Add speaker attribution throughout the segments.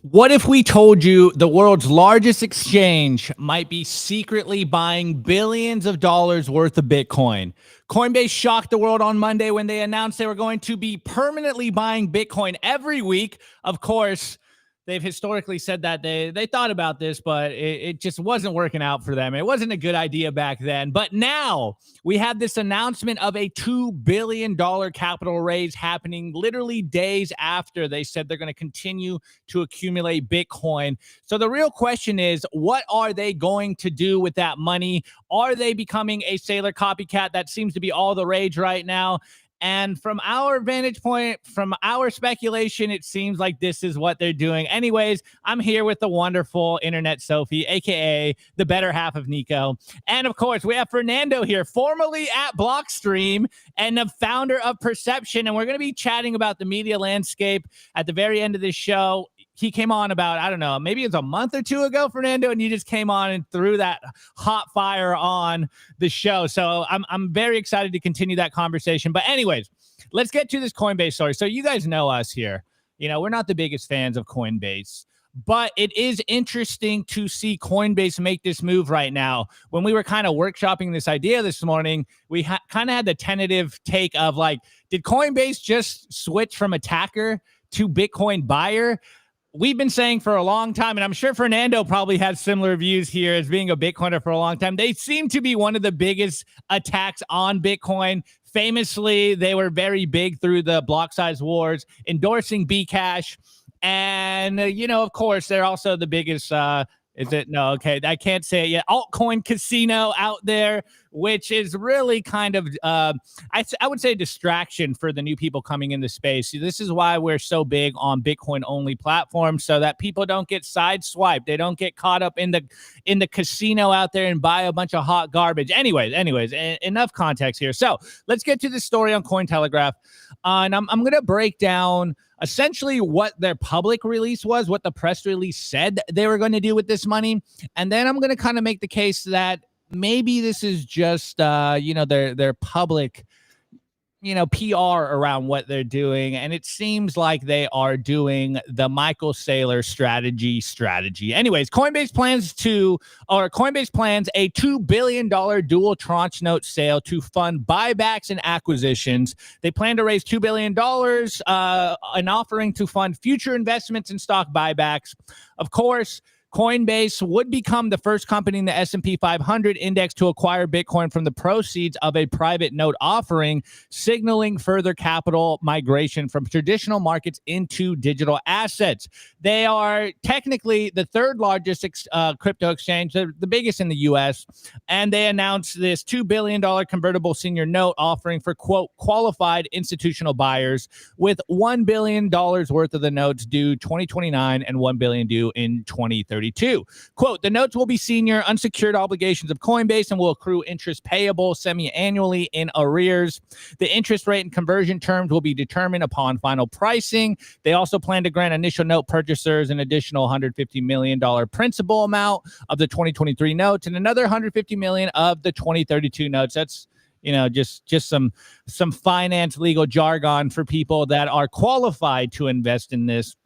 Speaker 1: What if we told you the world's largest exchange might be secretly buying billions of dollars worth of Bitcoin? Coinbase shocked the world on Monday when they announced they were going to be permanently buying Bitcoin every week. Of course, they've historically said that they thought about this, but it just wasn't working out for them. It wasn't a good idea back then. But now we have this announcement of a $2 billion capital raise happening literally days after they said they're going to continue to accumulate Bitcoin. So the real question is, what are they going to do with that money? Are they becoming a Sailor copycat? That seems to be all the rage right now. And from our vantage point, from our speculation, it seems like this is what they're doing. Anyways, I'm here with the wonderful Internet Sophie, a.k.a. the better half of Nico. And, of course, we have Fernando here, formerly at Blockstream and the founder of Perception. And we're going to be chatting about the media landscape at the very end of this show. He came on about, I don't know, maybe it's a month or two ago, Fernando, and you just came on and threw that hot fire on the show. So I'm very excited to continue that conversation. But anyways, let's get to this Coinbase story. So you guys know us here. You know, we're not the biggest fans of Coinbase, but it is interesting to see Coinbase make this move right now. When we were kind of workshopping this idea this morning, we kind of had the tentative take of like, did Coinbase just switch from attacker to Bitcoin buyer? We've been saying for a long time, and I'm sure Fernando probably has similar views here as being a Bitcoiner for a long time. They seem to be one of the biggest attacks on Bitcoin. Famously, they were very big through the block size wars, endorsing Bcash. And, you know, of course, they're also the biggest, is it? No, okay, I can't say it yet. Altcoin casino out there, which is really kind of, I would say, a distraction for the new people coming in the space. This is why we're so big on Bitcoin-only platforms, so that people don't get sideswiped. They don't get caught up in the casino out there and buy a bunch of hot garbage. Anyways, enough context here. So let's get to the story on Cointelegraph. And I'm going to break down essentially what their public release was, what the press release said they were going to do with this money. And then I'm going to kind of make the case that maybe this is just, their public, PR around what they're doing. And it seems like they are doing the Michael Saylor strategy. Anyways, Coinbase plans a $2 billion dual tranche note sale to fund buybacks and acquisitions. They plan to raise $2 billion, an offering to fund future investments in stock buybacks. Of course, Coinbase would become the first company in the S&P 500 index to acquire Bitcoin from the proceeds of a private note offering, signaling further capital migration from traditional markets into digital assets. They are technically the third largest crypto exchange, the biggest in the U.S., and they announced this $2 billion convertible senior note offering for, quote, qualified institutional buyers, with $1 billion worth of the notes due 2029 and $1 billion due in 2030. Quote, the notes will be senior unsecured obligations of Coinbase and will accrue interest payable semi-annually in arrears. The interest rate and conversion terms will be determined upon final pricing. They also plan to grant initial note purchasers an additional $150 million principal amount of the 2023 notes and another $150 million of the 2032 notes. That's just some finance legal jargon for people that are qualified to invest in this.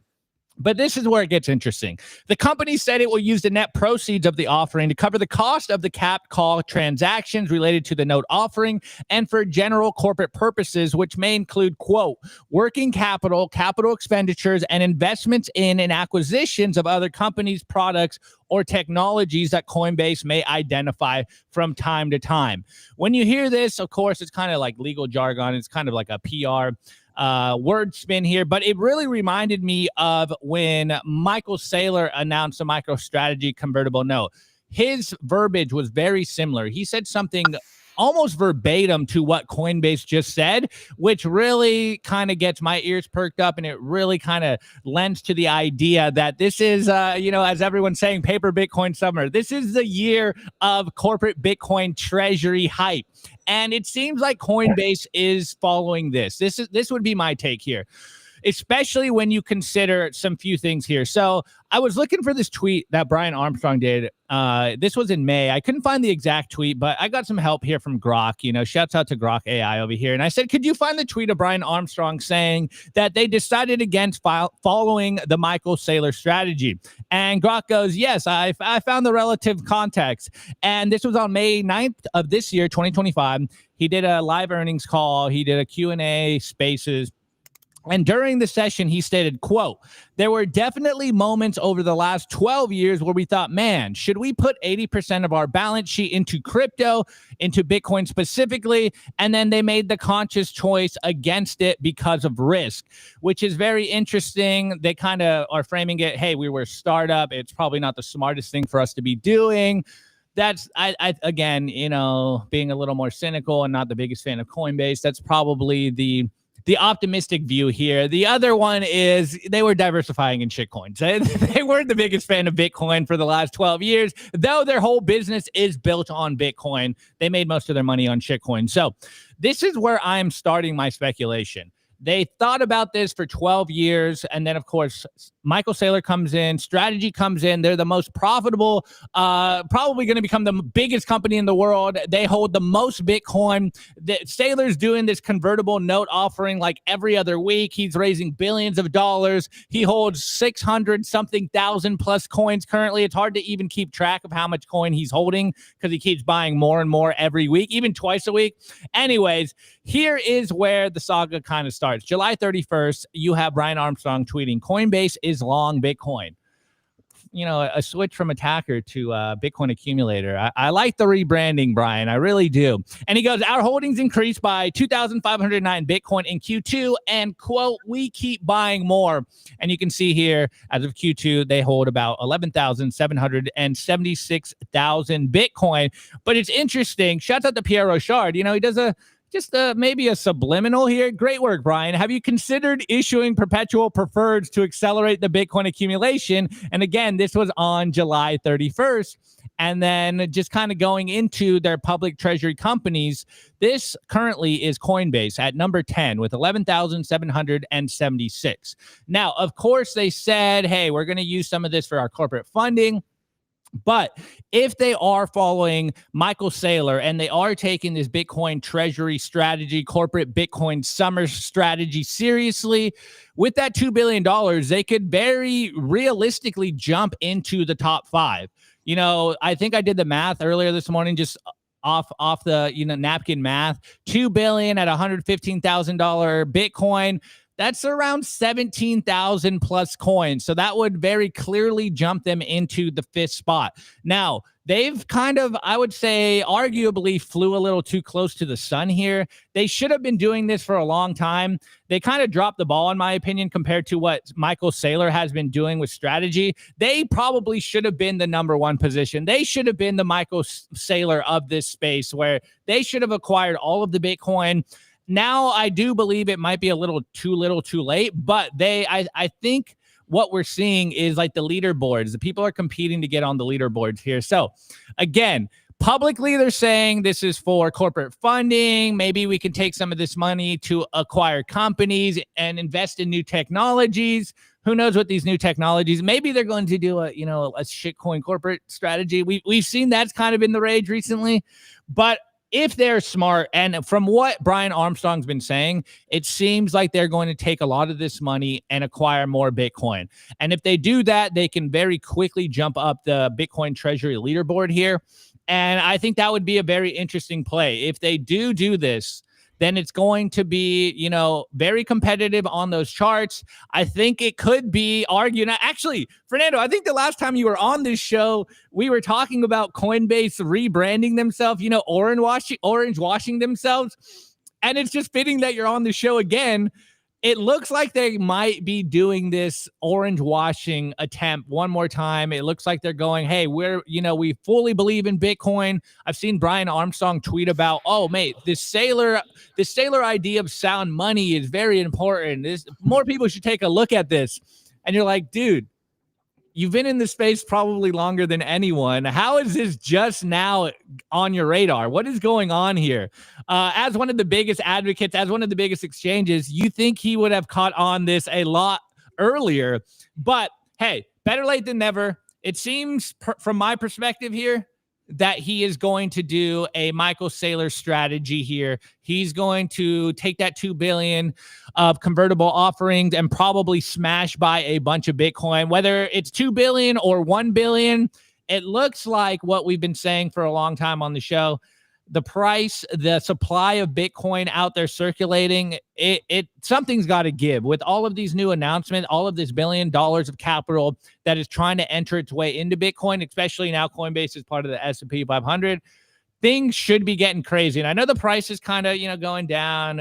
Speaker 1: But this is where it gets interesting. The company said it will use the net proceeds of the offering to cover the cost of the capped call transactions related to the note offering and for general corporate purposes, which may include, quote, working capital, capital expenditures, and investments in and acquisitions of other companies, products, or technologies that Coinbase may identify from time to time. When you hear this, of course, it's kind of like legal jargon. It's kind of like a PR word spin here, but it really reminded me of when Michael Saylor announced a MicroStrategy convertible note. His verbiage was very similar. He said something almost verbatim to what Coinbase just said, which really kind of gets my ears perked up, and it really kind of lends to the idea that this is, as everyone's saying, paper Bitcoin summer. This is the year of corporate Bitcoin treasury hype. And it seems like Coinbase is following this. This would be my take here. especially when you consider some few things here. So I was looking for this tweet that Brian Armstrong did. This was in May. I couldn't find the exact tweet, but I got some help here from Grok. You know, shouts out to Grok AI over here. And I said, could you find the tweet of Brian Armstrong saying that they decided against following the Michael Saylor strategy? And Grok goes, yes, I found the relative context. And this was on May 9th of this year, 2025. He did a live earnings call. He did a Q&A spaces. And during the session, he stated, quote, there were definitely moments over the last 12 years where we thought, man, should we put 80% of our balance sheet into crypto, into Bitcoin specifically? And then they made the conscious choice against it because of risk, which is very interesting. They kind of are framing it, hey, we were a startup. It's probably not the smartest thing for us to be doing. That's, I again, you know, being a little more cynical and not the biggest fan of Coinbase, that's probably the optimistic view here. The other one is they were diversifying in shitcoins. They weren't the biggest fan of Bitcoin for the last 12 years, though their whole business is built on Bitcoin. They made most of their money on shitcoin. So this is where I'm starting my speculation. They thought about this for 12 years. And then, of course, Michael Saylor comes in, strategy comes in. They're the most profitable, probably going to become the biggest company in the world. They hold the most Bitcoin. Saylor's doing this convertible note offering like every other week. He's raising billions of dollars. He holds 600-something thousand plus coins currently. It's hard to even keep track of how much coin he's holding because he keeps buying more and more every week, even twice a week. Anyways, here is where the saga kind of starts. July 31st, you have Brian Armstrong tweeting, Coinbase is long Bitcoin. You know, a switch from attacker to Bitcoin accumulator. I like the rebranding, Brian. I really do. And he goes, our holdings increased by 2,509 Bitcoin in Q2 and, quote, we keep buying more. And you can see here, as of Q2, they hold about 11,776,000 Bitcoin. But it's interesting. Shouts out to Pierre Rochard. You know, he does maybe a subliminal here. Great work, Brian. Have you considered issuing perpetual preferreds to accelerate the Bitcoin accumulation? And again, this was on July 31st. And then just kind of going into their public treasury companies, this currently is Coinbase at number 10 with 11,776. Now, of course, they said, hey, we're going to use some of this for our corporate funding. But if they are following Michael Saylor and they are taking this Bitcoin treasury strategy, corporate Bitcoin summer strategy seriously, with that $2 billion, they could very realistically jump into the top 5. You know, I think I did the math earlier this morning, just off the, you know, napkin math, 2 billion at $115,000 Bitcoin. That's around 17,000 plus coins. So that would very clearly jump them into the 5th spot. Now, they've kind of, I would say, arguably flew a little too close to the sun here. They should have been doing this for a long time. They kind of dropped the ball, in my opinion, compared to what Michael Saylor has been doing with strategy. They probably should have been the number 1 position. They should have been the Michael Saylor of this space, where they should have acquired all of the Bitcoin. Now, I do believe it might be a little too late, but I think what we're seeing is like the leaderboards. The people are competing to get on the leaderboards here. So again, publicly, they're saying this is for corporate funding. Maybe we can take some of this money to acquire companies and invest in new technologies. Who knows what these new technologies, maybe they're going to do a shitcoin corporate strategy. We've seen that's kind of in the rage recently, but if they're smart, and from what Brian Armstrong's been saying, it seems like they're going to take a lot of this money and acquire more Bitcoin. And if they do that, they can very quickly jump up the Bitcoin treasury leaderboard here. And I think that would be a very interesting play. If they do this, then it's going to be, you know, very competitive on those charts. I think it could be argued. Actually, Fernando, I think the last time you were on this show, we were talking about Coinbase rebranding themselves, you know, orange washing themselves. And it's just fitting that you're on the show again. It looks like they might be doing this orange washing attempt one more time. It looks like they're going, hey, we fully believe in Bitcoin. I've seen Brian Armstrong tweet about, oh, mate, this Saylor idea of sound money is very important. More people should take a look at this. And you're like, dude, you've been in this space probably longer than anyone. How is this just now on your radar? What is going on here? As one of the biggest advocates, as one of the biggest exchanges, you think he would have caught on this a lot earlier. But hey, better late than never. It seems, from my perspective here, that he is going to do a Michael Saylor strategy here. He's going to take that $2 billion of convertible offerings and probably smash by a bunch of Bitcoin, whether it's $2 billion or $1 billion. It looks like what we've been saying for a long time on the show. The price, the supply of Bitcoin out there circulating, something's got to give. With all of these new announcements, all of this $1 billion of capital that is trying to enter its way into Bitcoin, especially now Coinbase is part of the S&P 500, things should be getting crazy. And I know the price is kind of, going down.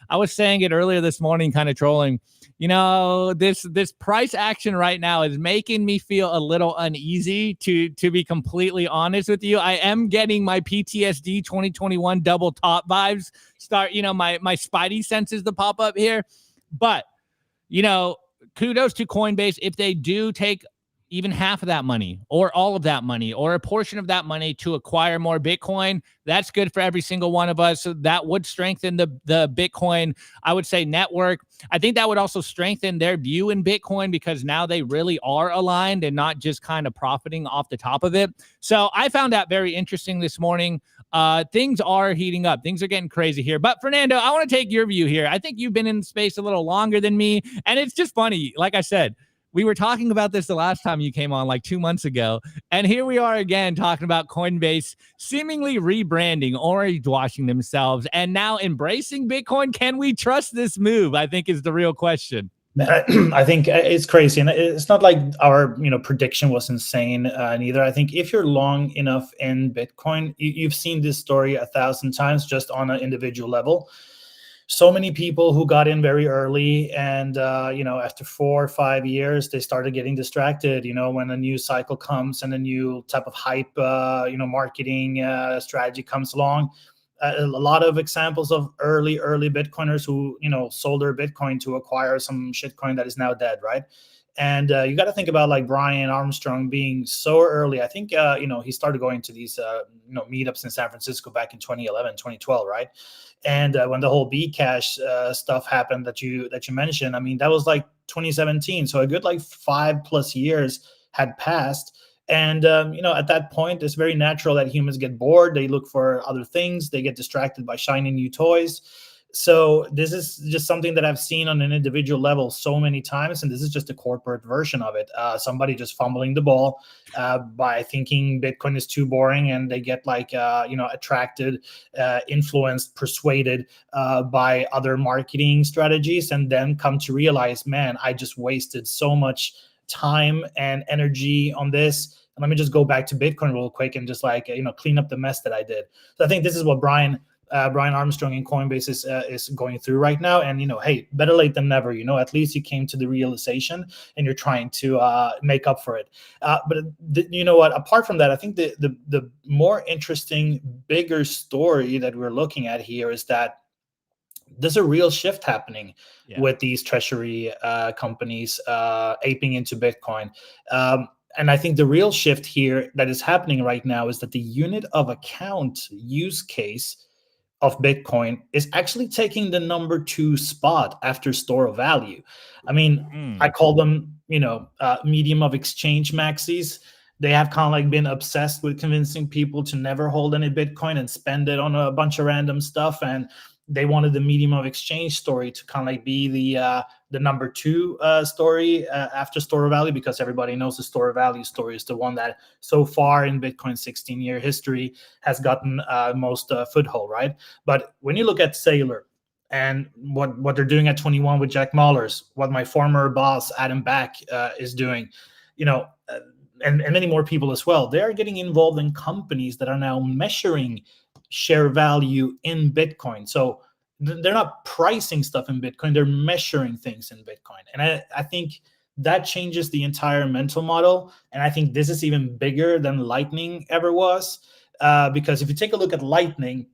Speaker 1: I was saying it earlier this morning, kind of trolling. This price action right now is making me feel a little uneasy, to be completely honest with you. I am getting my PTSD 2021 double top vibes start, my spidey senses to pop up here. But, kudos to Coinbase if they do take even half of that money or all of that money or a portion of that money to acquire more Bitcoin. That's good for every single one of us. So that would strengthen the Bitcoin, I would say, network. I think that would also strengthen their view in Bitcoin, because now they really are aligned and not just kind of profiting off the top of it. So I found that very interesting this morning. Things are heating up. Things are getting crazy here. But Fernando, I want to take your view here. I think you've been in space a little longer than me. And it's just funny. Like I said, we were talking about this the last time you came on, like 2 months ago. And here we are again talking about Coinbase seemingly rebranding, orange washing themselves, and now embracing Bitcoin. Can we trust this move? I think is the real question.
Speaker 2: I think it's crazy. And it's not like our prediction was insane neither. I think if you're long enough in Bitcoin, you've seen this story 1,000 times just on an individual level. So many people who got in very early and, after 4 or 5 years, they started getting distracted, when a new cycle comes and a new type of hype, marketing strategy comes along. A lot of examples of early Bitcoiners who, sold their Bitcoin to acquire some shitcoin that is now dead, right? And you got to think about like Brian Armstrong being so early. I think, he started going to these, meetups in San Francisco back in 2011, 2012, right? And when the whole Bcash stuff happened that you mentioned, I mean, that was like 2017. So a good like 5+ years had passed. And, at that point, it's very natural that humans get bored. They look for other things. They get distracted by shiny new toys. So this is just something that I've seen on an individual level so many times, and this is just a corporate version of it. Somebody just fumbling the ball by thinking Bitcoin is too boring, and they get attracted, influenced, persuaded by other marketing strategies, and then come to realize, man, I just wasted so much time and energy on this. And let me just go back to Bitcoin real quick and just clean up the mess that I did. So I think this is what Brian Armstrong in Coinbase is going through right now. And, hey, better late than never, at least you came to the realization and you're trying to make up for it. But you know what, apart from that, I think the more interesting, bigger story that we're looking at here is that there's a real shift happening with these treasury companies aping into Bitcoin. And I think the real shift here that is happening right now is that the unit of account use case of Bitcoin is actually taking the number 2 spot after store of value. I mean, I call them, medium of exchange maxis. They have kind of like been obsessed with convincing people to never hold any Bitcoin and spend it on a bunch of random stuff. And they wanted the medium of exchange story to kind of like be the number 2 story after store of value, because everybody knows the store of value story is the one that so far in Bitcoin's 16-year history has gotten most foothold, right? But when you look at Saylor and what they're doing at 21 with Jack Mallers, what my former boss Adam Back is doing, and many more people as well, they are getting involved in companies that are now measuring share value in Bitcoin. So they're not pricing stuff in Bitcoin, they're measuring things in Bitcoin. And I think that changes the entire mental model. And I think this is even bigger than Lightning ever was. Because if you take a look at Lightning,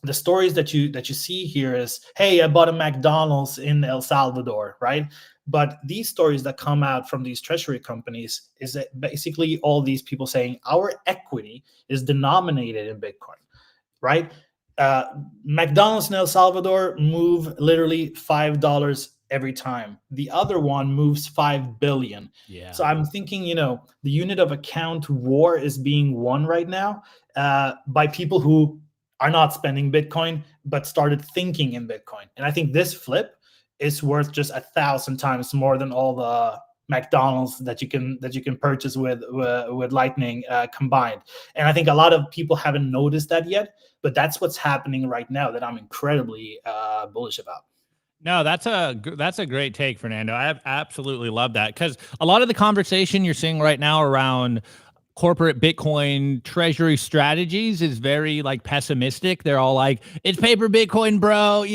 Speaker 2: the stories that you see here is, hey, I bought a McDonald's in El Salvador, right? But these stories that come out from these treasury companies is that basically all these people saying our equity is denominated in Bitcoin, right? McDonald's in El Salvador move literally $5 every time. The other one moves 5 billion.
Speaker 1: Yeah.
Speaker 2: So I'm thinking, the unit of account war is being won right now by people who are not spending Bitcoin but started thinking in Bitcoin. And I think this flip is worth just 1,000 times more than all the McDonald's that you can purchase with Lightning combined. And I think a lot of people haven't noticed that yet, but that's what's happening right now that I'm incredibly bullish about.
Speaker 1: No, that's a great take, Fernando. I absolutely love that, because a lot of the conversation you're seeing right now around corporate Bitcoin treasury strategies is very like pessimistic. They're all like, it's paper Bitcoin, bro.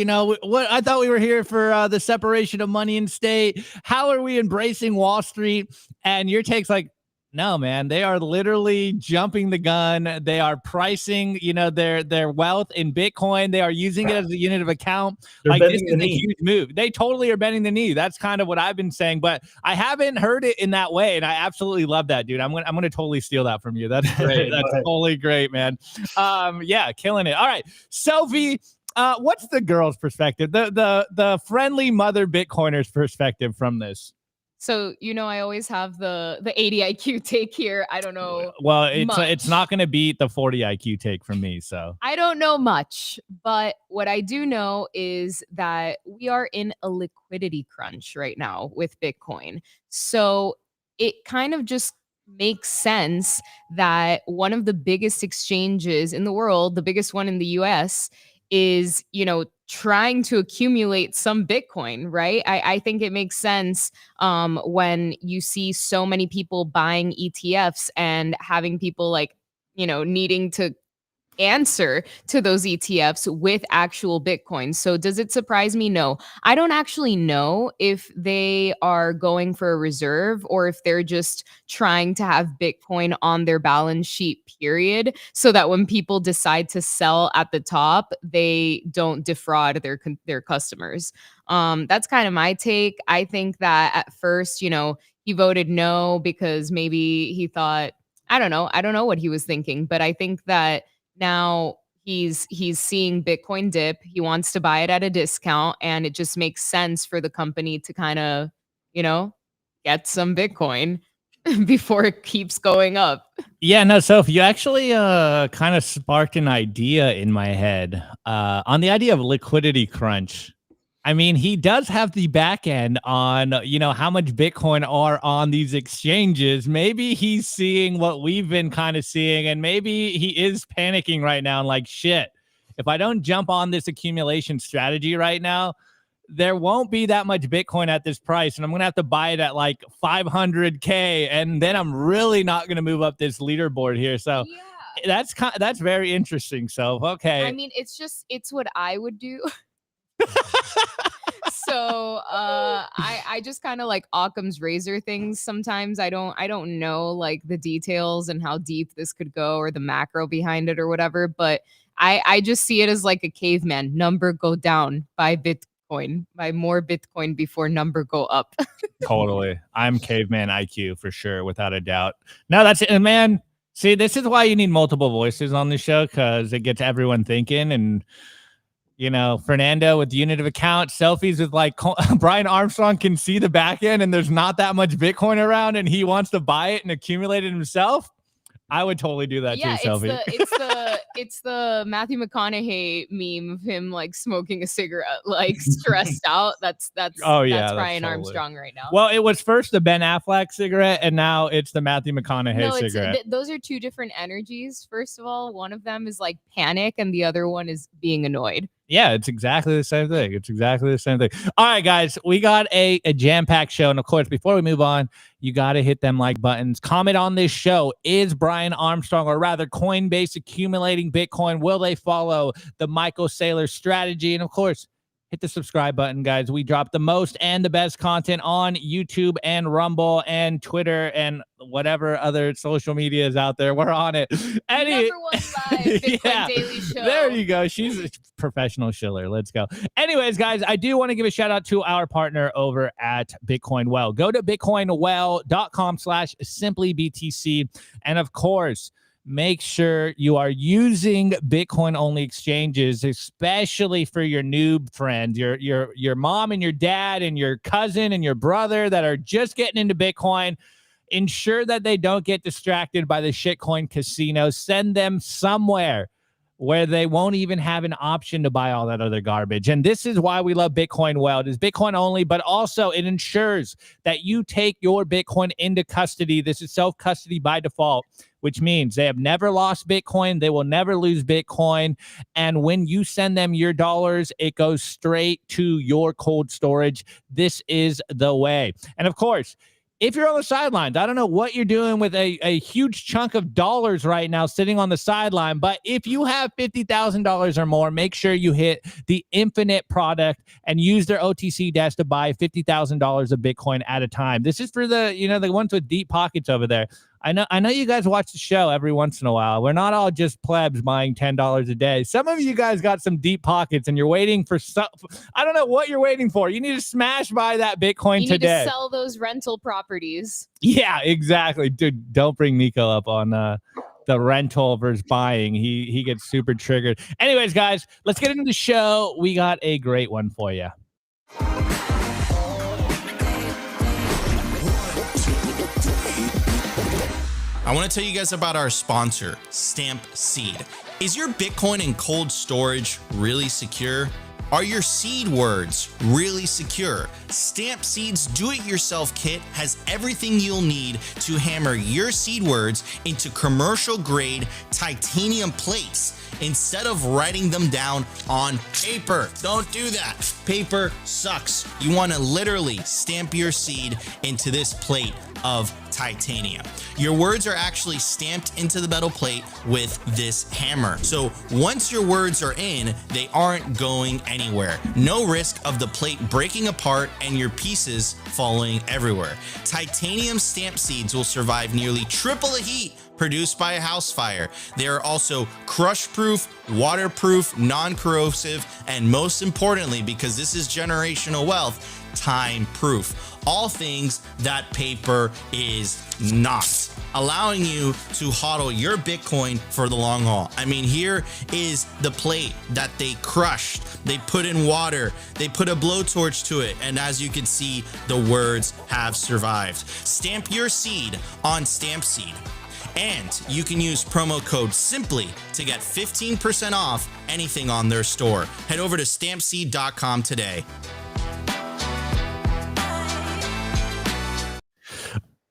Speaker 1: What I thought we were here for the separation of money and state. How are we embracing Wall Street? And your take's like, no, man, they are literally jumping the gun. They are pricing, their wealth in Bitcoin. They are using it as a unit of account.
Speaker 2: They're
Speaker 1: like, this
Speaker 2: bending
Speaker 1: is
Speaker 2: the
Speaker 1: a
Speaker 2: knee.
Speaker 1: huge move. They totally are bending the knee. That's kind of what I've been saying, but I haven't heard it in that way, and I absolutely love that, dude. I'm gonna totally steal that from you. That's great. That's totally great, man. Yeah, killing it. All right, Sophie. What's the girl's perspective? The friendly mother Bitcoiner's perspective from this?
Speaker 3: So, I always have the 80 IQ take here. I don't know.
Speaker 1: Well, it's not going to beat the 40 IQ take from me. So
Speaker 3: I don't know much, but what I do know is that we are in a liquidity crunch right now with Bitcoin. So it kind of just makes sense that one of the biggest exchanges in the world, the biggest one in the US, is, trying to accumulate some Bitcoin, right? I think it makes sense when you see so many people buying ETFs and having people like, needing to answer to those ETFs with actual Bitcoin. So does it surprise me? No. I don't actually know if they are going for a reserve or if they're just trying to have Bitcoin on their balance sheet, period, so that when people decide to sell at the top, they don't defraud their customers. That's kind of my take. I think that at first, he voted no because maybe he thought, I don't know what he was thinking, but I think that now he's seeing Bitcoin dip. He wants to buy it at a discount, and it just makes sense for the company to kind of, get some Bitcoin before it keeps going up.
Speaker 1: Yeah, no, Soph, you actually kind of sparked an idea in my head on the idea of liquidity crunch. I mean, he does have the back end on, how much Bitcoin are on these exchanges. Maybe he's seeing what we've been kind of seeing, and maybe he is panicking right now and like, shit, if I don't jump on this accumulation strategy right now, there won't be that much Bitcoin at this price, and I'm going to have to buy it at like 500K, and then I'm really not going to move up this leaderboard here. So
Speaker 3: yeah,
Speaker 1: that's very interesting. So, okay.
Speaker 3: I mean, it's what I would do. So I just kind of like Occam's razor things sometimes. I don't know like the details and how deep this could go or the macro behind it or whatever, but I just see it as like a caveman. Number go down, buy Bitcoin, buy more Bitcoin before number go up.
Speaker 1: Totally. I'm caveman IQ for sure, without a doubt. No, that's it, man. See, this is why you need multiple voices on the show, because it gets everyone thinking. And Fernando with the unit of account, selfies with like Brian Armstrong can see the back end and there's not that much Bitcoin around and he wants to buy it and accumulate it himself. I would totally do that too, Selfie.
Speaker 3: It's the Matthew McConaughey meme of him like smoking a cigarette, like stressed out. That's Brian Armstrong right now.
Speaker 1: Well, it was first the Ben Affleck cigarette, and now it's the Matthew McConaughey cigarette.
Speaker 3: Those are two different energies. First of all, one of them is like panic, and the other one is being annoyed.
Speaker 1: Yeah, it's exactly the same thing. All right, guys, we got a jam-packed show. And of course, before we move on, you got to hit them like buttons. Comment on this show. Is Brian Armstrong, or rather Coinbase, accumulating Bitcoin? Will they follow the Michael Saylor strategy? And of course, hit the subscribe button, guys. We drop the most and the best content on YouTube and Rumble and Twitter and whatever other social media is out there. We're on it.
Speaker 3: Number one live Bitcoin Daily Show.
Speaker 1: There you go. She's a professional shiller. Let's go. Anyways, guys, I do want to give a shout out to our partner over at Bitcoin Well. Go to bitcoinwell.com/simplybtc. And of course, make sure you are using Bitcoin-only exchanges, especially for your noob friends, your mom and your dad and your cousin and your brother that are just getting into Bitcoin. Ensure that they don't get distracted by the shitcoin casino. Send them somewhere where they won't even have an option to buy all that other garbage. And this is why we love Bitcoin Well. It is Bitcoin only, but also it ensures that you take your Bitcoin into custody. This is self-custody by default, which means they have never lost Bitcoin. They will never lose Bitcoin. And when you send them your dollars, it goes straight to your cold storage. This is the way. And of course, if you're on the sidelines, I don't know what you're doing with a huge chunk of dollars right now sitting on the sideline, but if you have $50,000 or more, make sure you hit the Infinite product and use their OTC desk to buy $50,000 of Bitcoin at a time. This is for the ones with deep pockets over there. I know you guys watch the show every once in a while. We're not all just plebs buying $10 a day. Some of you guys got some deep pockets and you're waiting for some. I don't know what you're waiting for. You need to smash buy that Bitcoin today.
Speaker 3: You need to sell those rental properties.
Speaker 1: Yeah, exactly. Dude, don't bring Nico up on the rental versus buying. He gets super triggered. Anyways, guys, let's get into the show. We got a great one for you.
Speaker 4: I want to tell you guys about our sponsor, Stamp Seed. Is your Bitcoin in cold storage really secure? Are your seed words really secure? Stamp Seed's do-it-yourself kit has everything you'll need to hammer your seed words into commercial-grade titanium plates instead of writing them down on paper. Don't do that. Paper sucks. You want to literally stamp your seed into this plate of titanium. Your words are actually stamped into the metal plate with this hammer. So once your words are in, they aren't going anywhere. No risk of the plate breaking apart and your pieces falling everywhere. Titanium stamp seeds will survive nearly triple the heat produced by a house fire. They are also crush-proof, waterproof, non-corrosive, and most importantly, because this is generational wealth, time-proof. All things that paper is not, allowing you to hodl your Bitcoin for the long haul. I mean, here is the plate that they crushed. They put in water. They put a blowtorch to it. And as you can see, the words have survived. Stamp your seed on Stamp Seed. And you can use promo code SIMPLY to get 15% off anything on their store. Head over to stampseed.com today.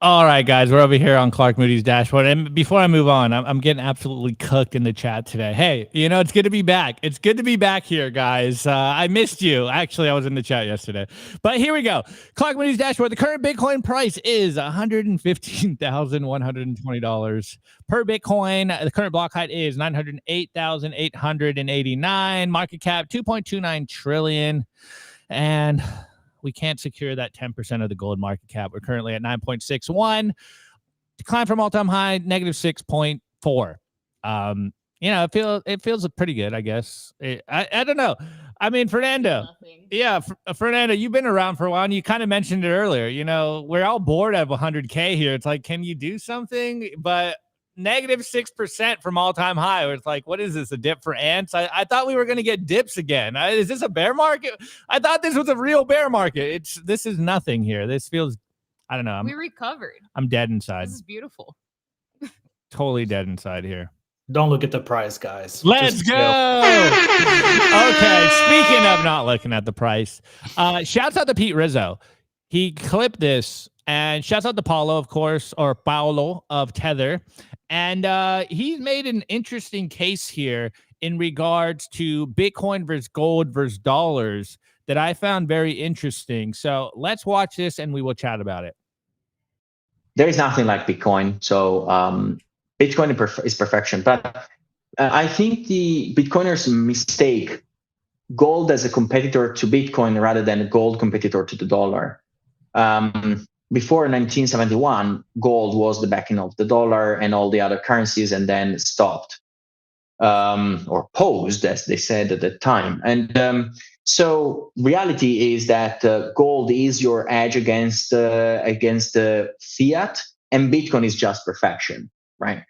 Speaker 1: All right, guys, we're over here on Clark Moody's dashboard. And before I move on, I'm getting absolutely cooked in the chat today. Hey, it's good to be back. It's good to be back here, guys. I missed you. Actually, I was in the chat yesterday. But here we go. Clark Moody's dashboard. The current Bitcoin price is $115,120 per Bitcoin. The current block height is 908,889. Market cap, 2.29 trillion. And we can't secure that 10% of the gold market cap. We're currently at 9.61. Decline from all-time high, negative 6.4. It feels pretty good, I guess. I don't know. I mean, Fernando. Yeah, Fernando, you've been around for a while, and you kind of mentioned it earlier. We're all bored of 100K here. It's like, can you do something? But negative 6% from all-time high. It's like, what is this, a dip for ants? I thought we were going to get dips again. Is this a bear market? I thought this was a real bear market. This is nothing here. This feels, I don't know.
Speaker 3: We recovered.
Speaker 1: I'm dead inside.
Speaker 3: This is beautiful.
Speaker 1: Totally dead inside here.
Speaker 2: Don't look at the price, guys.
Speaker 1: Let's go. Okay, speaking of not looking at the price, shouts out to Pete Rizzo. He clipped this, and shouts out to Paulo, of course, or Paolo of Tether. And he's made an interesting case here in regards to Bitcoin versus gold versus dollars that I found very interesting. So let's watch this and we will chat about it.
Speaker 5: There is nothing like Bitcoin. So Bitcoin is perfection. But I think the Bitcoiners' mistake gold as a competitor to Bitcoin rather than a gold competitor to the dollar. Before 1971, gold was the backing of the dollar and all the other currencies, and then stopped, or paused, as they said at the time. And so reality is that gold is your edge against fiat, and Bitcoin is just perfection, right?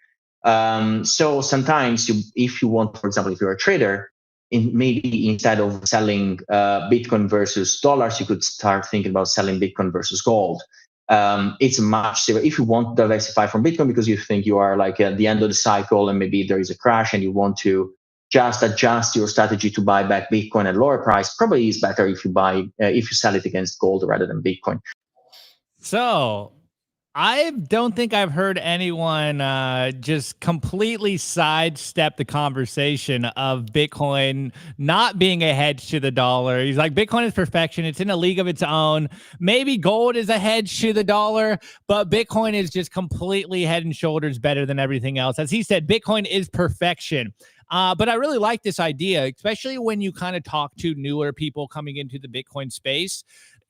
Speaker 5: So sometimes if you want, for example, if you're a trader, maybe instead of selling Bitcoin versus dollars, you could start thinking about selling Bitcoin versus gold. It's much safer if you want to diversify from Bitcoin because you think you are like at the end of the cycle and maybe there is a crash and you want to just adjust your strategy to buy back Bitcoin at lower price. Probably is better if you sell it against gold rather than Bitcoin.
Speaker 1: So I don't think I've heard anyone just completely sidestep the conversation of Bitcoin not being a hedge to the dollar. He's like, Bitcoin is perfection. It's in a league of its own. Maybe gold is a hedge to the dollar, but Bitcoin is just completely head and shoulders better than everything else. As he said, Bitcoin is perfection. But I really like this idea, especially when you kind of talk to newer people coming into the Bitcoin space.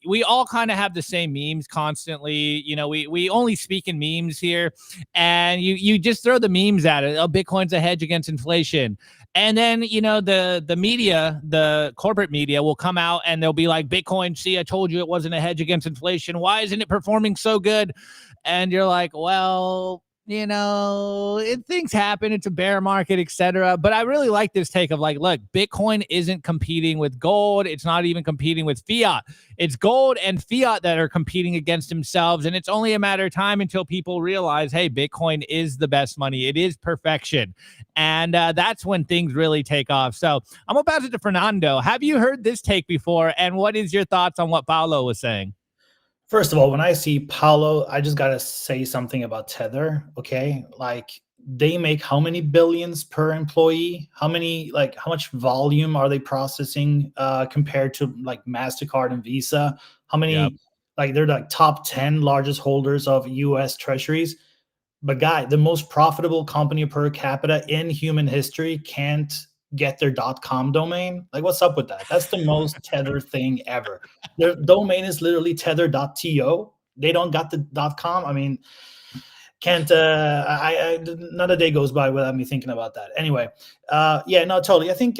Speaker 1: We all kind of have the same memes constantly. You know, we only speak in memes here, and you just throw the memes at it. Oh, Bitcoin's a hedge against inflation. And then, you know, the media, the corporate media will come out and they'll be like, Bitcoin, see, I told you it wasn't a hedge against inflation. Why isn't it performing so good? And you're like, well, you know, things happen. It's a bear market, etc. But I really like this take of like, look, Bitcoin isn't competing with gold. It's not even competing with fiat. It's gold and fiat that are competing against themselves. And it's only a matter of time until people realize, hey, Bitcoin is the best money. It is perfection. And that's when things really take off. So I'm going to pass it to Fernando. Have you heard this take before? And what is your thoughts on what Paulo was saying?
Speaker 2: First of all, when I see Paulo, I just got to say something about Tether, okay? Like, they make how many billions per employee? How much volume are they processing compared to like MasterCard and Visa? How many, they're like top 10 largest holders of US treasuries. But guy, the most profitable company per capita in human history can't get their .com domain. Like, what's up with that? That's the most Tether thing ever. Their domain is literally tether.to. They don't got the .com. I mean, can't not a day goes by without me thinking about that. Anyway, yeah, no, totally. I think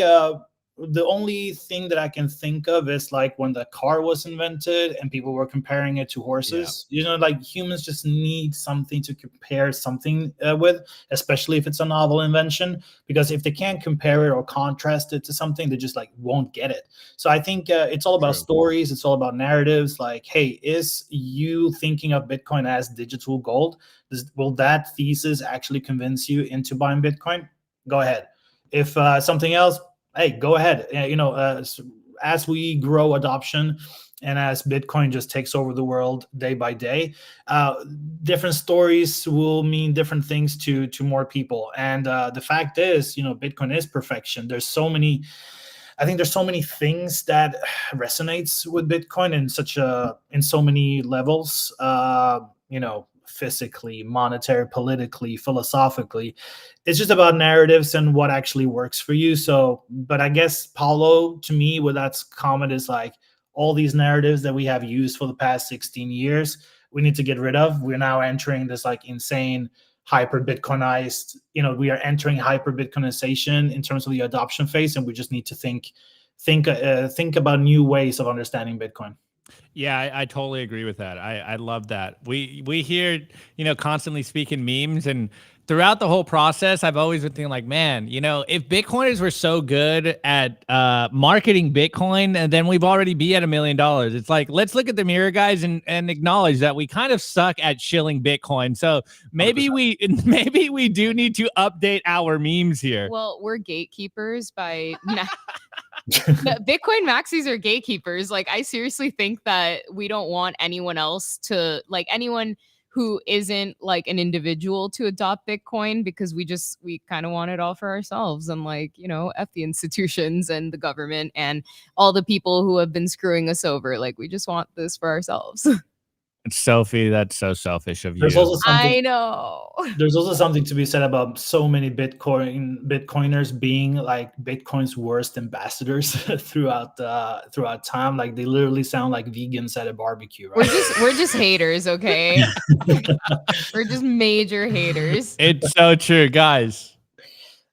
Speaker 2: the only thing that I can think of is like when the car was invented and people were comparing it to horses. You know, like humans just need something to compare something with, especially if it's a novel invention, because if they can't compare it or contrast it to something, they just like won't get it. So I think it's all about stories. It's all about narratives. Like, hey, is you thinking of Bitcoin as digital gold? Will that thesis actually convince you into buying Bitcoin? Go ahead. If something else, hey, go ahead. You know, as we grow adoption and as Bitcoin just takes over the world day by day, different stories will mean different things to more people. And the fact is, you know, Bitcoin is perfection. I think there's so many things that resonates with Bitcoin in so many levels. You know, physically, monetary, politically, philosophically. It's just about narratives and what actually works for you. So, but I guess Paulo, to me, what that's comment is like all these narratives that we have used for the past 16 years, we need to get rid of. We're now entering this like insane hyper Bitcoinized, you know, we are entering hyper Bitcoinization in terms of the adoption phase. And we just need to think about new ways of understanding Bitcoin.
Speaker 1: Yeah, I totally agree with that. I love that. We hear, you know, constantly speaking memes, and throughout the whole process, I've always been thinking like, man, you know, if Bitcoiners were so good at marketing Bitcoin, then we've already be at $1 million. It's like, let's look at the mirror, guys, and acknowledge that we kind of suck at shilling Bitcoin. So maybe 100%. we do need to update our memes here.
Speaker 3: Well, we're gatekeepers by Bitcoin maxis are gatekeepers. Like, I seriously think that we don't want anyone else to, like, anyone who isn't like an individual to adopt Bitcoin, because we kind of want it all for ourselves. And like, you know, F the institutions and the government and all the people who have been screwing us over. Like, we just want this for ourselves.
Speaker 1: Sophie, that's so selfish of you.
Speaker 2: There's also something.
Speaker 3: I know.
Speaker 2: There's also something to be said about so many Bitcoiners being like Bitcoin's worst ambassadors throughout time. Like they literally sound like vegans at a barbecue. Right?
Speaker 3: We're just haters, okay? We're just major haters.
Speaker 1: It's so true, guys.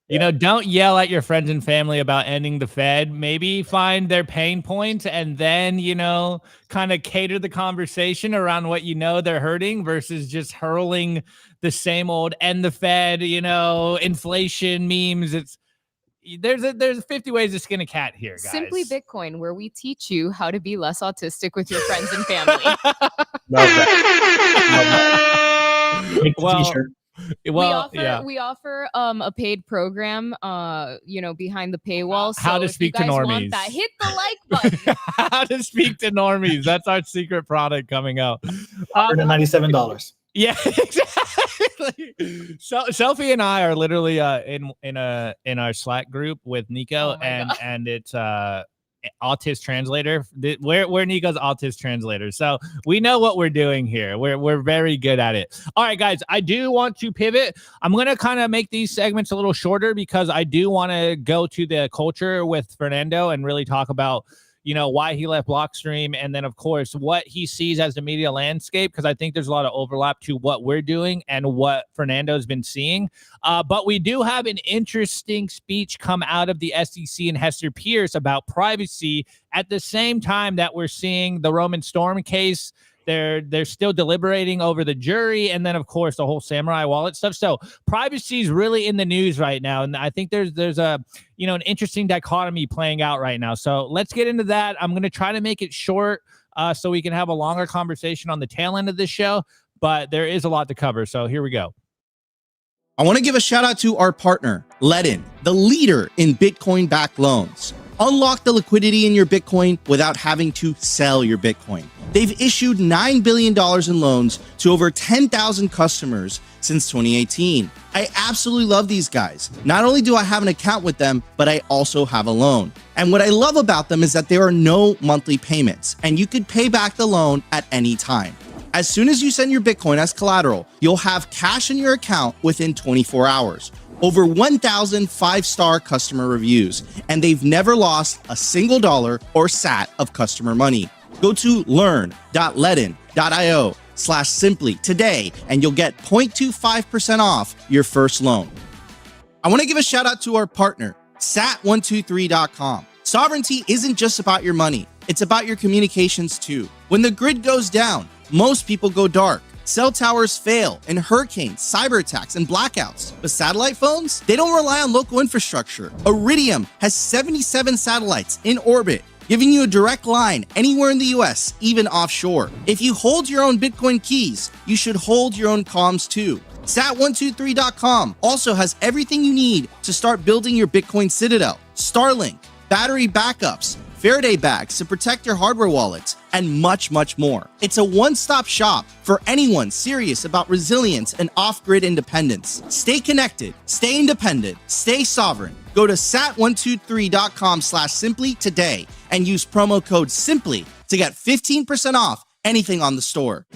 Speaker 1: You know, don't yell at your friends and family about ending the Fed. Maybe find their pain points and then, you know, kind of cater the conversation around what you know they're hurting versus just hurling the same old end the Fed, you know, inflation memes. There's 50 ways to skin a cat here, guys.
Speaker 3: Simply Bitcoin, where we teach you how to be less autistic with your friends and family.
Speaker 2: Love that. Make the t-shirt.
Speaker 1: Well,
Speaker 3: we offer a paid program, you know, behind the paywall. So
Speaker 1: how to
Speaker 3: if
Speaker 1: speak
Speaker 3: you
Speaker 1: to
Speaker 3: guys
Speaker 1: normies.
Speaker 3: want that, hit the like button.
Speaker 1: How to speak to normies. That's our secret product coming out.
Speaker 2: $197.
Speaker 1: Yeah, exactly. So Sophie and I are literally in our Slack group with Nico,
Speaker 3: Oh my
Speaker 1: and it's Autist translator. We're Nico's Autist translator, so we know what we're doing here. We're very good at it. All right, guys, I do want to pivot. I'm gonna kind of make these segments a little shorter because I do want to go to the culture with Fernando and really talk about, you know, why he left Blockstream, and then of course what he sees as the media landscape, because I think there's a lot of overlap to what we're doing and what Fernando's been seeing. But we do have an interesting speech come out of the SEC and Hester Pierce about privacy at the same time that we're seeing the Roman Storm case. They're still deliberating over the jury, and then of course the whole Samurai wallet stuff. So privacy is really in the news right now, and I think there's a, you know, an interesting dichotomy playing out right now. So let's get into that. I'm going to try to make it short so we can have a longer conversation on the tail end of this show, but there is a lot to cover. So here we go.
Speaker 6: I want to give a shout out to our partner, Ledin, the leader in Bitcoin-backed loans. Unlock the liquidity in your Bitcoin without having to sell your Bitcoin. They've issued $9 billion in loans to over 10,000 customers since 2018. I absolutely love these guys. Not only do I have an account with them, but I also have a loan. And what I love about them is that there are no monthly payments, and you could pay back the loan at any time. As soon as you send your Bitcoin as collateral, you'll have cash in your account within 24 hours. Over 1,000 five-star customer reviews, and they've never lost a single dollar or sat of customer money. Go to learn.ledin.io/simply today, and you'll get 0.25% off your first loan. I want to give a shout out to our partner, sat123.com. Sovereignty isn't just about your money. It's about your communications too. When the grid goes down, most people go dark. Cell towers fail in hurricanes, cyber attacks, and blackouts. But satellite phones, they don't rely on local infrastructure. Iridium has 77 satellites in orbit, giving you a direct line anywhere in the US, even offshore. If you hold your own Bitcoin keys, you should hold your own comms too. Sat123.com also has everything you need to start building your Bitcoin citadel. Starlink, battery backups, Faraday bags to protect your hardware wallets, and much, much more. It's a one-stop shop for anyone serious about resilience and off-grid independence. Stay connected, stay independent, stay sovereign. Go to sat123.com/simply today and use promo code SIMPLY to get 15% off anything on the store.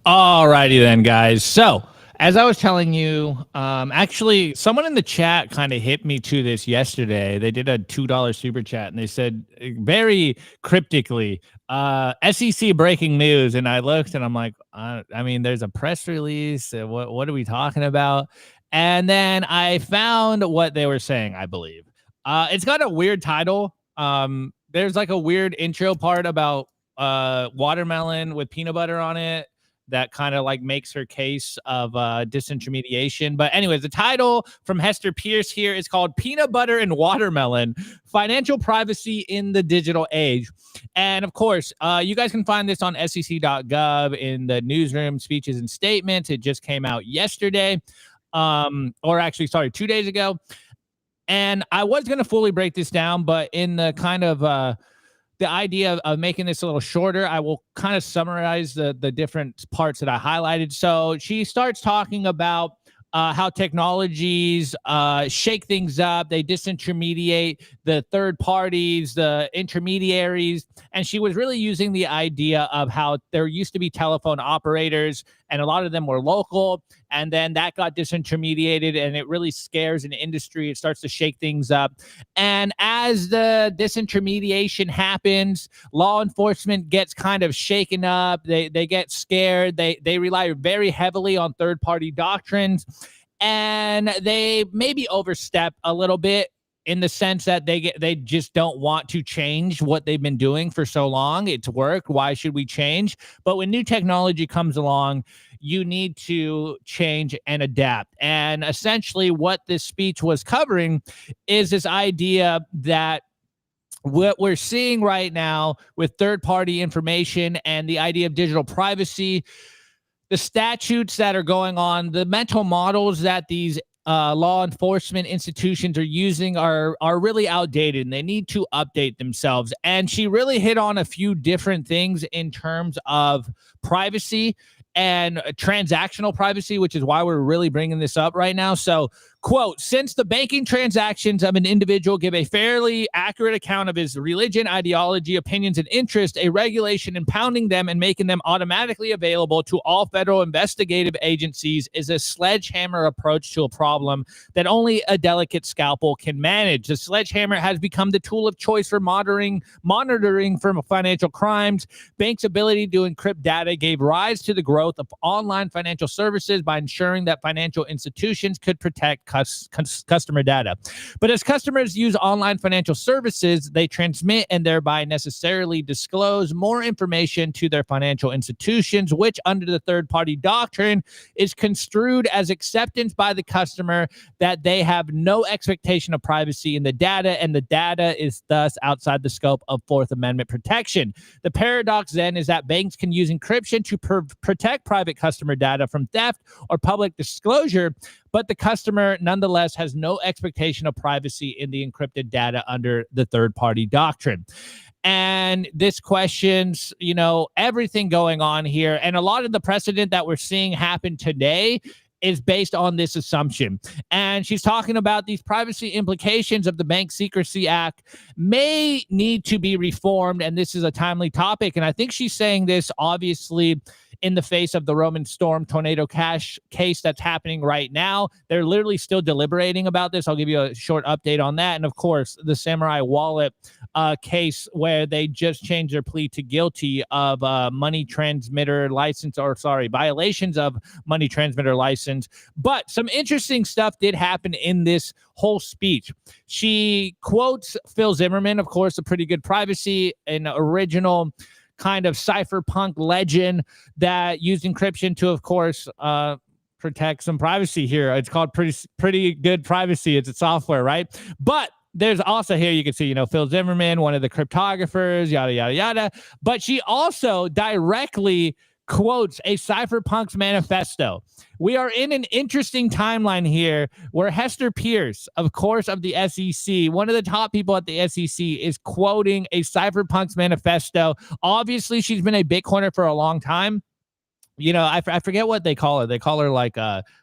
Speaker 1: All righty then, guys. So as I was telling you, actually, someone in the chat kind of hit me to this yesterday. They did a $2 super chat, and they said very cryptically, SEC breaking news. And I looked, and I'm like, I mean, there's a press release. What are we talking about? And then I found what they were saying, I believe. It's got a weird title. There's like a weird intro part about watermelon with peanut butter on it that kind of like makes her case of disintermediation. But anyways, the title from Hester Pierce here is called Peanut Butter and Watermelon, Financial Privacy in the Digital Age. And of course, you guys can find this on sec.gov in the newsroom speeches and statements. It just came out yesterday, or actually, sorry, 2 days ago. And I was going to fully break this down, but in the kind of the idea of making this a little shorter, I will kind of summarize the different parts that I highlighted. So she starts talking about how technologies shake things up. They disintermediate the third parties, the intermediaries. And she was really using the idea of how there used to be telephone operators, and a lot of them were local. And then that got disintermediated, and it really scares an industry. It starts to shake things up. And as the disintermediation happens, law enforcement gets kind of shaken up. They get scared. They rely very heavily on third-party doctrines, and they maybe overstep a little bit in the sense that they just don't want to change what they've been doing for so long. It's worked. Why should we change? But when new technology comes along, you need to change and adapt. And essentially what this speech was covering is this idea that what we're seeing right now with third-party information and the idea of digital privacy, the statutes that are going on, the mental models that these law enforcement institutions are using are really outdated, and they need to update themselves. And she really hit on a few different things in terms of privacy and transactional privacy, which is why we're really bringing this up right now. So, quote, since the banking transactions of an individual give a fairly accurate account of his religion, ideology, opinions, and interest, a regulation impounding them and making them automatically available to all federal investigative agencies is a sledgehammer approach to a problem that only a delicate scalpel can manage. The sledgehammer has become the tool of choice for monitoring for financial crimes. Banks' ability to encrypt data gave rise to the growth of online financial services by ensuring that financial institutions could protect customer data. But as customers use online financial services, they transmit and thereby necessarily disclose more information to their financial institutions, which under the third-party doctrine is construed as acceptance by the customer that they have no expectation of privacy in the data, and the data is thus outside the scope of Fourth Amendment protection. The paradox then is that banks can use encryption to protect private customer data from theft or public disclosure, but the customer nonetheless has no expectation of privacy in the encrypted data under the third-party doctrine. And this questions, everything going on here. And a lot of the precedent that we're seeing happen today is based on this assumption. And she's talking about these privacy implications of the Bank Secrecy Act may need to be reformed. And this is a timely topic. And I think she's saying this obviously in the face of the Roman Storm tornado cash case that's happening right now. They're literally still deliberating about this. I'll give you a short update on that. And of course, the Samurai Wallet case where they just changed their plea to guilty of money transmitter license, violations of money transmitter license. But some interesting stuff did happen in this whole speech. She quotes Phil Zimmerman, of course, a pretty good privacy, an original kind of cypherpunk legend that used encryption to, of course, protect some privacy here. It's called pretty good privacy. It's a software, right? But there's also here, you can see, Phil Zimmerman, one of the cryptographers, yada, yada, yada. But she also directly quotes a cypherpunk's manifesto. We are in an interesting timeline here where Hester Pierce, of course, of the SEC, one of the top people at the SEC, is quoting a cypherpunk's manifesto. Obviously, she's been a Bitcoiner for a long time. I forget what they call her. They call her like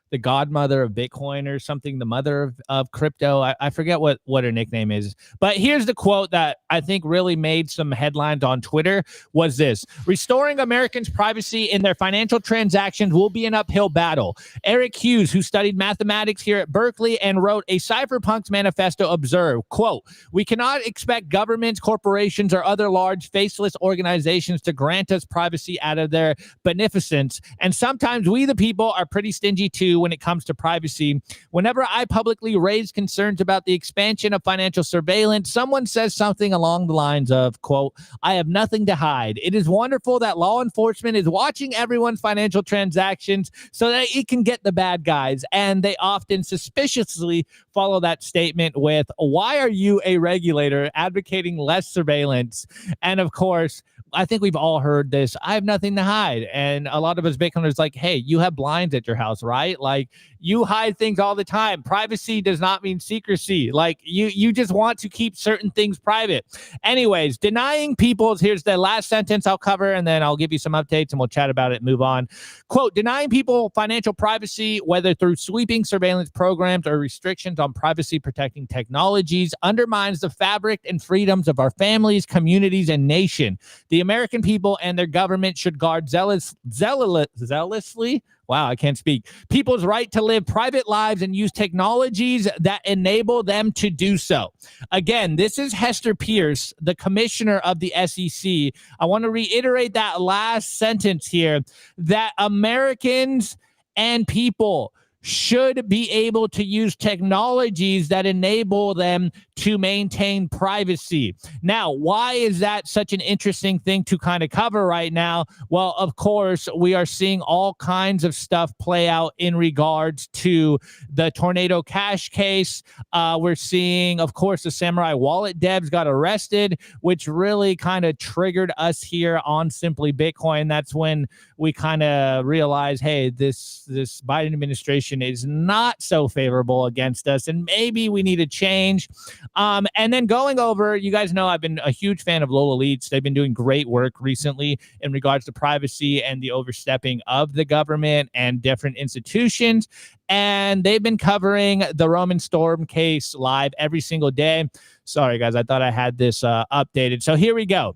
Speaker 1: the godmother of Bitcoin or something, the mother of crypto. I forget what her nickname is. But here's the quote that I think really made some headlines on Twitter was this: restoring Americans' privacy in their financial transactions will be an uphill battle. Eric Hughes, who studied mathematics here at Berkeley and wrote a cypherpunk's manifesto, observed, quote, we cannot expect governments, corporations, or other large faceless organizations to grant us privacy out of their beneficence. And sometimes we, the people, are pretty stingy too when it comes to privacy. Whenever I publicly raise concerns about the expansion of financial surveillance, someone says something along the lines of, quote, I have nothing to hide. It is wonderful that law enforcement is watching everyone's financial transactions so that it can get the bad guys. And they often suspiciously follow that statement with, why are you, a regulator, advocating less surveillance? And of course, I think we've all heard this. I have nothing to hide. And a lot of us Bitcoiners like, hey, you have blinds at your house, right? Like, You hide things all the time. Privacy does not mean secrecy. Like you just want to keep certain things private. Anyways, denying people's, here's the last sentence I'll cover, and then I'll give you some updates and we'll chat about it and move on. Quote, denying people financial privacy, whether through sweeping surveillance programs or restrictions on privacy protecting technologies, undermines the fabric and freedoms of our families, communities, and nation. The American people and their government should guard zealously. Wow, I can't speak. People's right to live private lives and use technologies that enable them to do so. Again, this is Hester Pierce, the commissioner of the SEC. I want to reiterate that last sentence here, that Americans and people should be able to use technologies that enable them to maintain privacy. Now, why is that such an interesting thing to kind of cover right now? Well, of course, we are seeing all kinds of stuff play out in regards to the Tornado Cash case. We're seeing, of course, the Samurai Wallet devs got arrested, which really kind of triggered us here on Simply Bitcoin. That's when we kind of realized, hey, this Biden administration is not so favorable against us, and maybe we need to change. And then going over, you guys know I've been a huge fan of Lola Leeds. They've been doing great work recently in regards to privacy and the overstepping of the government and different institutions. And they've been covering the Roman Storm case live every single day. Sorry, guys, I thought I had this updated. So here we go.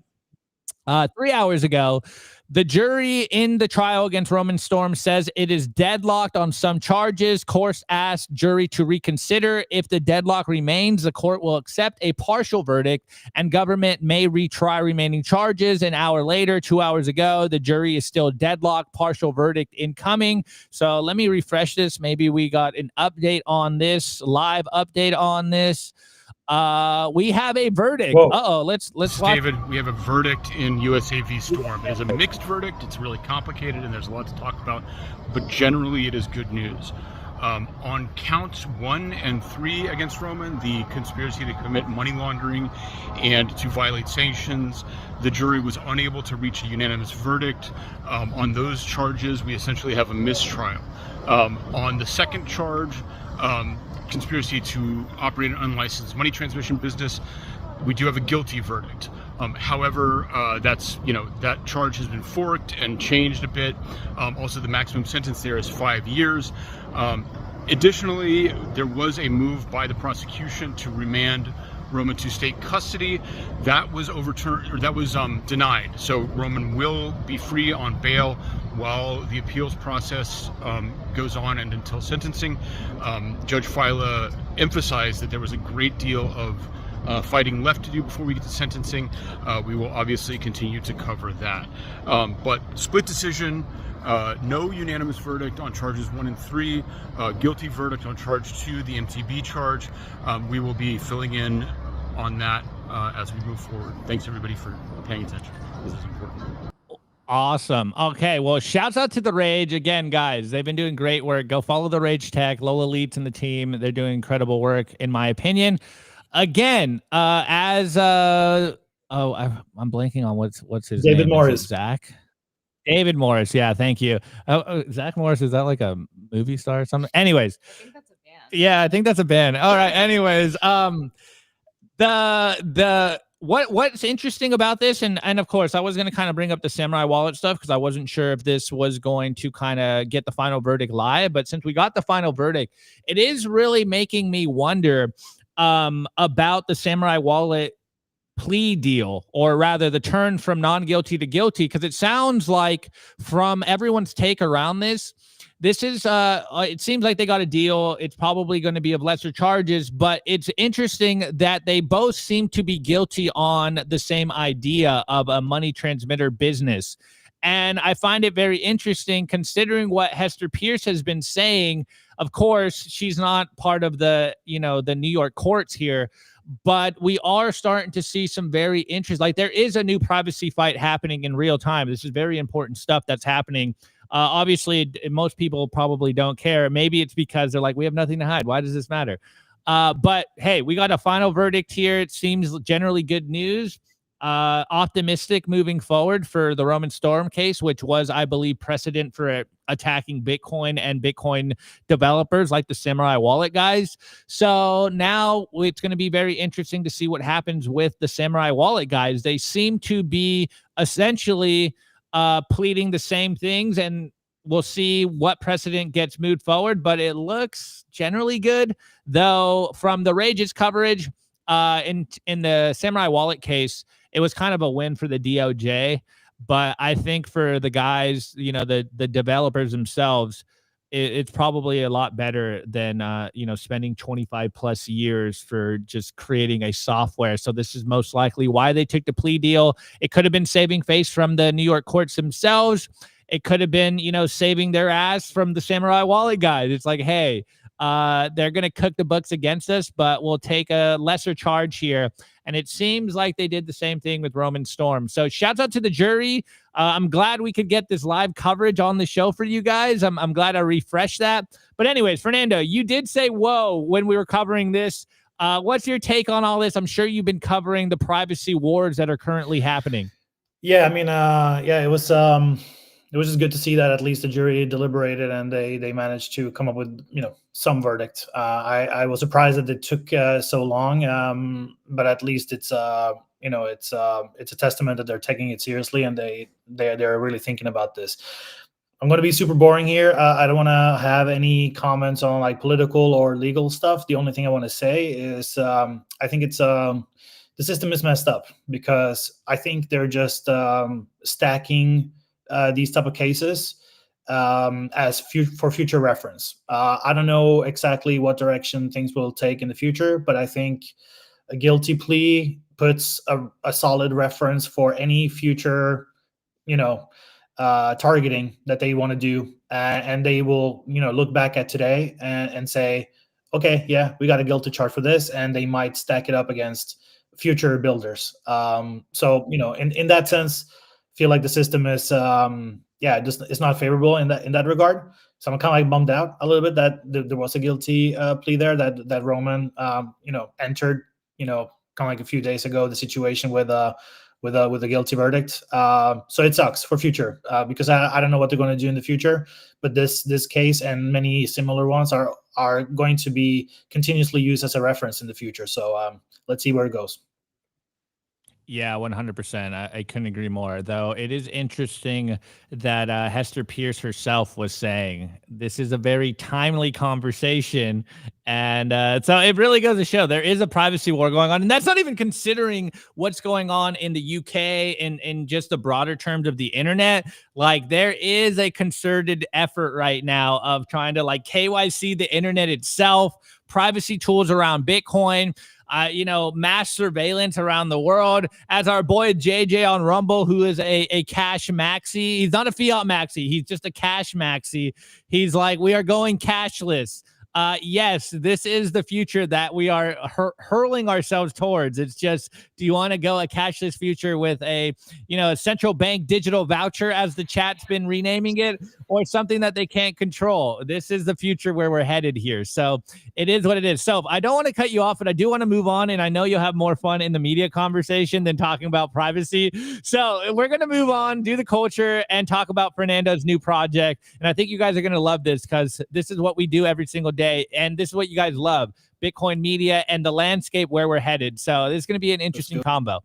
Speaker 1: 3 hours ago, the jury in the trial against Roman Storm says it is deadlocked on some charges. Court asked jury to reconsider. If the deadlock remains, the court will accept a partial verdict and government may retry remaining charges. An hour later, 2 hours ago, the jury is still deadlocked. Partial verdict incoming. So let me refresh this. Maybe we got an update on this, live update on this. We have a verdict.
Speaker 2: Whoa.
Speaker 1: Let's watch.
Speaker 7: David, we have a verdict in USA v. Storm. It is a mixed verdict. It's really complicated and there's a lot to talk about, but generally it is good news. On counts 1 and 3 against Roman, the conspiracy to commit money laundering and to violate sanctions, the jury was unable to reach a unanimous verdict. On those charges, we essentially have a mistrial. On the second charge, conspiracy to operate an unlicensed money transmission business, we do have a guilty verdict. However, that charge has been forked and changed a bit. Also, the maximum sentence there is 5 years. Additionally, there was a move by the prosecution to remand Roman to state custody. That was overturned, or that was denied. So Roman will be free on bail while the appeals process goes on and until sentencing. Judge Fila emphasized that there was a great deal of fighting left to do before we get to sentencing. We will obviously continue to cover that. But split decision, no unanimous verdict on charges 1 and 3, guilty verdict on charge 2, the MTB charge. We will be filling in on that as we move forward. Thanks everybody for paying attention. This is important.
Speaker 1: Awesome. Okay, well, shouts out to the Rage again, guys. They've been doing great work. Go follow the Rage Tech, Lola Leeds and the team. They're doing incredible work, in my opinion. Again, I'm blanking on what's his name.
Speaker 2: David Morris.
Speaker 1: Zach. David Morris. Yeah, thank you. Zach Morris, is that like a movie star or something? Anyways,
Speaker 3: I think that's a band.
Speaker 1: yeah, I think that's a band. All right. Anyways, what's interesting about this, and of course, I was going to kind of bring up the Samurai Wallet stuff because I wasn't sure if this was going to kind of get the final verdict live. But since we got the final verdict, it is really making me wonder about the Samurai Wallet plea deal, or rather the turn from non-guilty to guilty, because it sounds like from everyone's take around this is it seems like they got a deal. It's probably going to be of lesser charges, but it's interesting that they both seem to be guilty on the same idea of a money transmitter business. And I find it very interesting considering what Hester Pierce has been saying. Of course, she's not part of the New York courts here, but we are starting to see some very interesting, like there is a new privacy fight happening in real time. This is very important stuff that's happening. Obviously, most people probably don't care. Maybe it's because they're like, we have nothing to hide. Why does this matter? But hey, we got a final verdict here. It seems generally good news. optimistic moving forward for the Roman Storm case, which was, I believe, precedent for attacking Bitcoin and Bitcoin developers like the Samurai Wallet guys. So now it's going to be very interesting to see what happens with the Samurai Wallet guys. They seem to be essentially pleading the same things, and we'll see what precedent gets moved forward, but it looks generally good, though from the Rage's coverage in the Samurai Wallet case, it was kind of a win for the DOJ, but I think for the guys, the developers themselves, it's probably a lot better than, spending 25 plus years for just creating a software. So this is most likely why they took the plea deal. It could have been saving face from the New York courts themselves. It could have been, saving their ass from the Samurai Wallet guys. It's like, hey, they're going to cook the books against us, but we'll take a lesser charge here. And it seems like they did the same thing with Roman Storm. So shouts out to the jury. I'm glad we could get this live coverage on the show for you guys. I'm glad I refreshed that. But anyways, Fernando, you did say, whoa, when we were covering this. What's your take on all this? I'm sure you've been covering the privacy wars that are currently happening.
Speaker 2: Yeah, I mean, it was just good to see that at least the jury deliberated and they managed to come up with some verdict. I was surprised that it took so long, but at least it's a testament that they're taking it seriously and they're really thinking about this. I'm going to be super boring here. I don't want to have any comments on like political or legal stuff. The only thing I want to say is I think it's the system is messed up because I think they're just stacking these type of cases as for future reference. I don't know exactly what direction things will take in the future, but I think a guilty plea puts a solid reference for any future, targeting that they want to do, and they will, look back at today and say, okay, yeah, we got a guilty charge for this, and they might stack it up against future builders. So, in that sense, feel like the system is just it's not favorable in that regard. So I'm kind of like bummed out a little bit that there was a guilty plea there that Roman entered kind of like a few days ago, the situation with a guilty verdict. So it sucks for future because I don't know what they're going to do in the future, but this case and many similar ones are going to be continuously used as a reference in the future. So let's see where it goes.
Speaker 1: Yeah, 100%. I couldn't agree more, though. It is interesting that Hester Pierce herself was saying this is a very timely conversation. And so it really goes to show there is a privacy war going on. And that's not even considering what's going on in the UK in just the broader terms of the internet. Like there is a concerted effort right now of trying to like KYC the internet itself, privacy tools around Bitcoin. Mass surveillance around the world. As our boy JJ on Rumble, who is a cash maxi, he's not a fiat maxi, he's just a cash maxi. He's like, we are going cashless. Yes, this is the future that we are hurling ourselves towards. It's just, do you want to go a cashless future with a central bank digital voucher, as the chat's been renaming it, or something that they can't control? This is the future where we're headed here. So it is what it is. So I don't want to cut you off, but I do want to move on. And I know you'll have more fun in the media conversation than talking about privacy. So we're going to move on, do the culture, and talk about Fernando's new project. And I think you guys are going to love this because this is what we do every single day. And this is what you guys love, Bitcoin media and the landscape where we're headed. So this is going to be an interesting combo.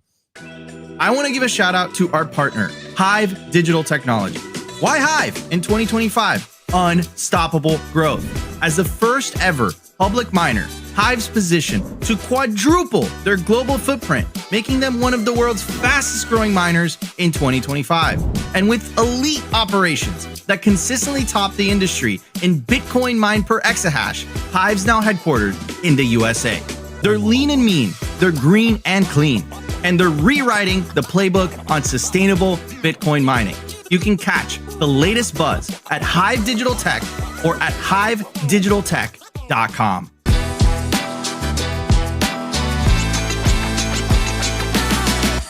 Speaker 6: I want to give a shout out to our partner, HIVE Digital Technology. Why HIVE in 2025? Unstoppable growth. As the first ever public miner, HIVE's position to quadruple their global footprint, making them one of the world's fastest growing miners in 2025. And with elite operations that consistently top the industry in Bitcoin mined per exahash, HIVE's now headquartered in the USA. They're lean and mean, they're green and clean, and they're rewriting the playbook on sustainable Bitcoin mining. You can catch the latest buzz at HIVE Digital Tech or at HIVEDigitalTech.com.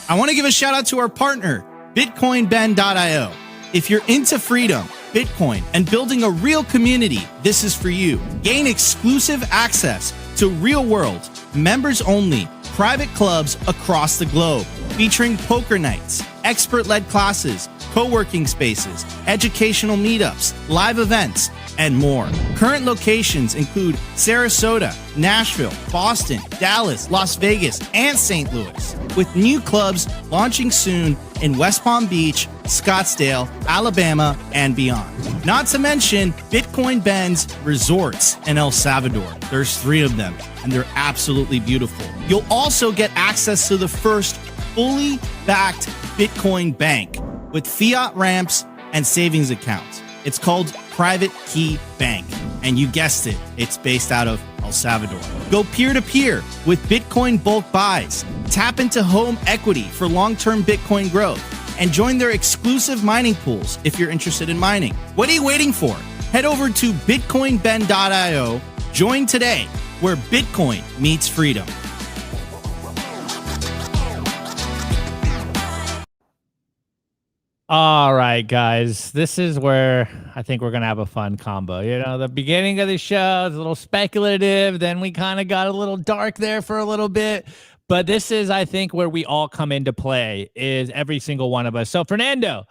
Speaker 6: I want to give a shout out to our partner, BitcoinBend.io. If you're into freedom, Bitcoin, and building a real community, this is for you. Gain exclusive access to real-world, members-only, private clubs across the globe, featuring poker nights, expert-led classes, co-working spaces, educational meetups, live events, and more. Current locations include Sarasota, Nashville, Boston, Dallas, Las Vegas, and St. Louis, with new clubs launching soon in West Palm Beach, Scottsdale, Alabama, and beyond. Not to mention Bitcoin Ben's resorts in El Salvador. There's 3 of them, and they're absolutely beautiful. You'll also get access to the first fully backed Bitcoin bank with fiat ramps and savings accounts. It's called Private Key Bank, and you guessed it, it's based out of El Salvador. Go peer-to-peer with Bitcoin bulk buys, tap into home equity for long-term Bitcoin growth, and join their exclusive mining pools if you're interested in mining. What are you waiting for? Head over to bitcoinben.io, join today, where Bitcoin meets freedom.
Speaker 1: All right, guys, this is where I think we're going to have a fun combo. You know, the beginning of the show is a little speculative. Then we kind of got a little dark there for a little bit. But this is, I think, where we all come into play, is every single one of us. So, Fernando,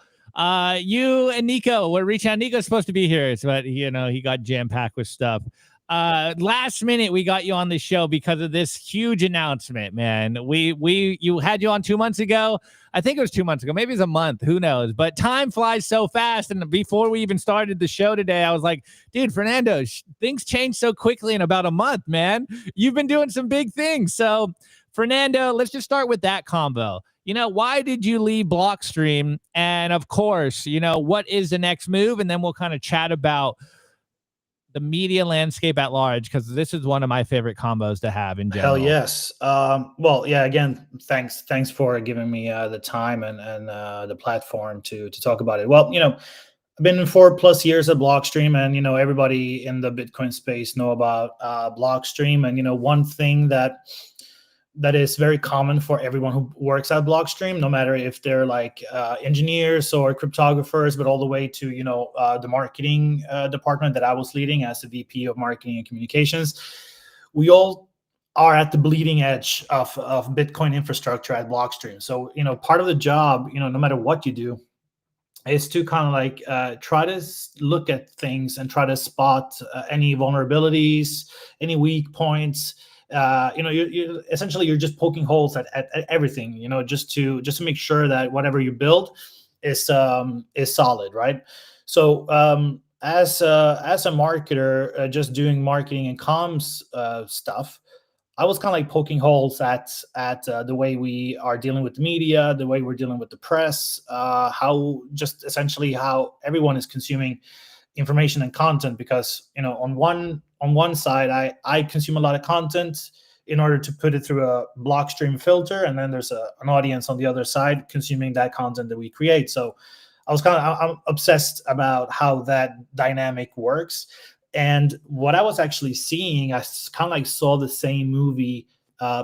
Speaker 1: you and Nico, we're reaching out. Nico's supposed to be here, but, you know, he got jam-packed with stuff. Last minute, we got you on the show because of this huge announcement, man. You had you on 2 months ago. I think it was 2 months ago. Maybe it's a month. Who knows? But time flies so fast. And before we even started the show today, I was like, dude, Fernando, things change so quickly in about a month, man. You've been doing some big things. So, Fernando, let's just start with that combo. You know, why did you leave Blockstream? And of course, you know, what is the next move? And then we'll kind of chat about the media landscape at large, because this is one of my favorite combos to have in general.
Speaker 2: Hell yes. Well, yeah, again, thanks for giving me the time and the platform to talk about it. Well, you know, I've been 4+ years at Blockstream, and, you know, everybody in the Bitcoin space know about Blockstream. And, you know, one thing that is very common for everyone who works at Blockstream, no matter if they're like engineers or cryptographers, but all the way to, you know, the marketing department that I was leading as the VP of Marketing and Communications. We all are at the bleeding edge of Bitcoin infrastructure at Blockstream. So, you know, part of the job, you know, no matter what you do, is to kind of like try to look at things and try to spot any vulnerabilities, any weak points. You know, you essentially you're just poking holes at everything, you know, just to make sure that whatever you build is solid, right? So as a marketer, just doing marketing and comms stuff, I was kind of like poking holes at the way we are dealing with the media, the way we're dealing with the press, how just essentially how everyone is consuming information and content. Because, you know, on one side, I consume a lot of content in order to put it through a Blockstream filter, and then there's an audience on the other side consuming that content that we create. So I'm obsessed about how that dynamic works. And what I was actually seeing, I kind of like saw the same movie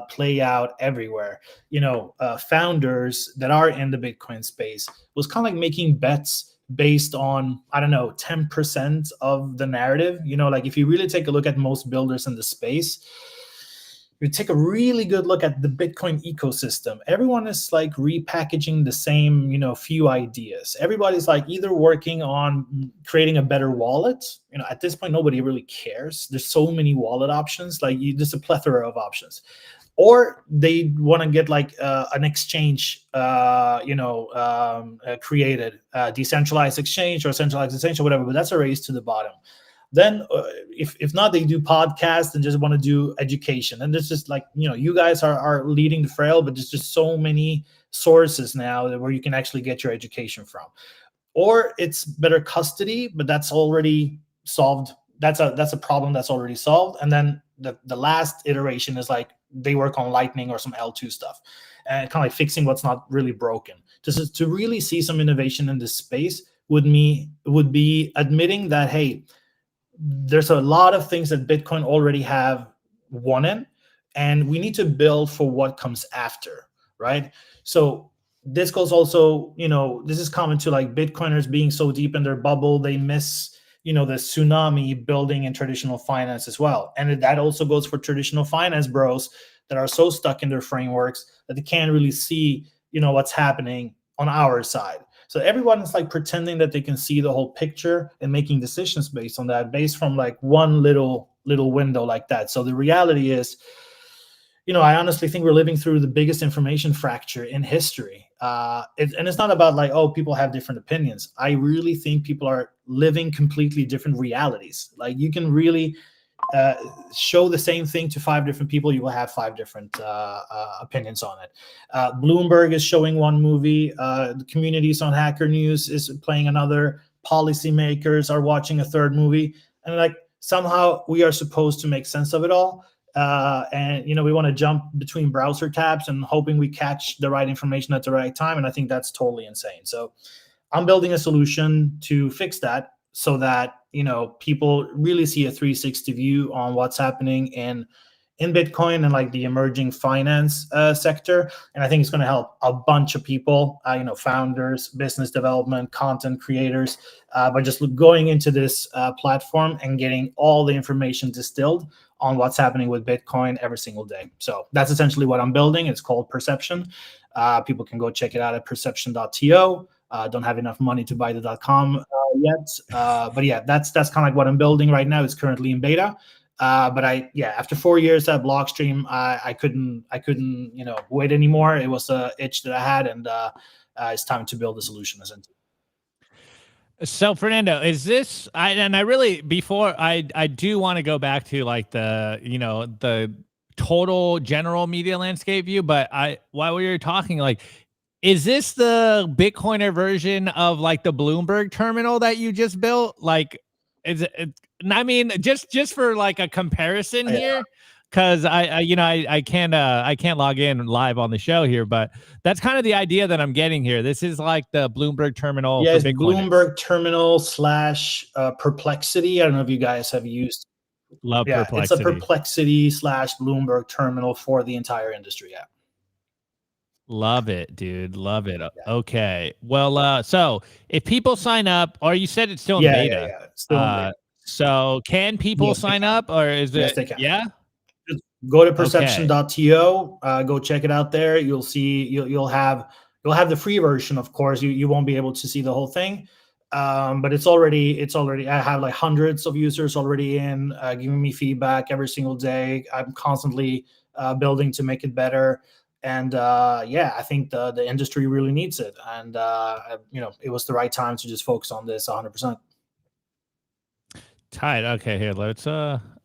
Speaker 2: play out everywhere. You know, founders that are in the Bitcoin space was kind of like making bets based on, I don't know, 10% of the narrative. You know, like if you really take a look at most builders in the space, you take a really good look at the Bitcoin ecosystem. Everyone is like repackaging the same, you know, few ideas. Everybody's like either working on creating a better wallet. You know, at this point, nobody really cares. There's so many wallet options, like there's a plethora of options. Or they want to get like an exchange, created, decentralized exchange or centralized exchange or whatever, but that's a race to the bottom. Then if not, they do podcasts and just want to do education. And it's just like, you know, you guys are leading the trail, but there's just so many sources now where you can actually get your education from. Or it's better custody, but that's already solved. That's a problem that's already solved. And then the last iteration is like they work on Lightning or some L2 stuff and kind of like fixing what's not really broken. Just to really see some innovation in this space would be admitting that, hey, there's a lot of things that Bitcoin already have won in, and we need to build for what comes after, right? So this goes also, you know, this is common to like Bitcoiners being so deep in their bubble, they miss, you know, the tsunami building in traditional finance as well. And that also goes for traditional finance bros that are so stuck in their frameworks that they can't really see, what's happening on our side. So everyone is like pretending that they can see the whole picture and making decisions based on that, based from like one little window like that. So the reality is, I honestly think we're living through the biggest information fracture in history. And it's not about like, oh, people have different opinions. I really think people are living completely different realities. Like you can really show the same thing to 5 different people, you will have 5 different opinions on it. Bloomberg is showing one movie. The communities on Hacker News is playing another. Policymakers are watching a third movie. And like somehow we are supposed to make sense of it all. And we want to jump between browser tabs and hoping we catch the right information at the right time. And I think that's totally insane. So I'm building a solution to fix that, so that people really see a 360 view on what's happening in Bitcoin and like the emerging finance sector. And I think it's going to help a bunch of people, founders, business development, content creators, by just going into this platform and getting all the information distilled on what's happening with Bitcoin every single day. So that's essentially what I'm building. It's called Perception. People can go check it out at Perception.to. Don't have enough money to buy the .com yet, but yeah, that's kind of like what I'm building right now. It's currently in beta, but after 4 years at Blockstream, I couldn't wait anymore. It was a itch that I had, and it's time to build a solution.
Speaker 1: So Fernando, is this? I do want to go back to like the total general media landscape view, but while we were talking, like, is this the Bitcoiner version of like the Bloomberg terminal that you just built? Like, is it? I mean, just for like a comparison here, because I can't log in live on the show here, but that's kind of the idea that I'm getting here. This is like the Bloomberg terminal.
Speaker 2: Yeah,
Speaker 1: for
Speaker 2: it's
Speaker 1: Bitcoiners.
Speaker 2: Bloomberg terminal / Perplexity. I don't know if you guys have used.
Speaker 1: Love Perplexity.
Speaker 2: It's a Perplexity / Bloomberg terminal for the entire industry. Yeah.
Speaker 1: Love it, dude. Love it. Okay. Well, so if people sign up, or you said it's still in beta.
Speaker 2: Yeah. Still in beta.
Speaker 1: So can people sign up, or is it?
Speaker 2: Yes, they can.
Speaker 1: Yeah.
Speaker 2: Just go to Perception.to. Go check it out there. You'll see. You'll have the free version, of course. You won't be able to see the whole thing, but it's already. I have like hundreds of users already in, giving me feedback every single day. I'm constantly building to make it better. And I think the industry really needs it, and it was the right time to just focus on this 100%.
Speaker 1: Tight. Okay, here let's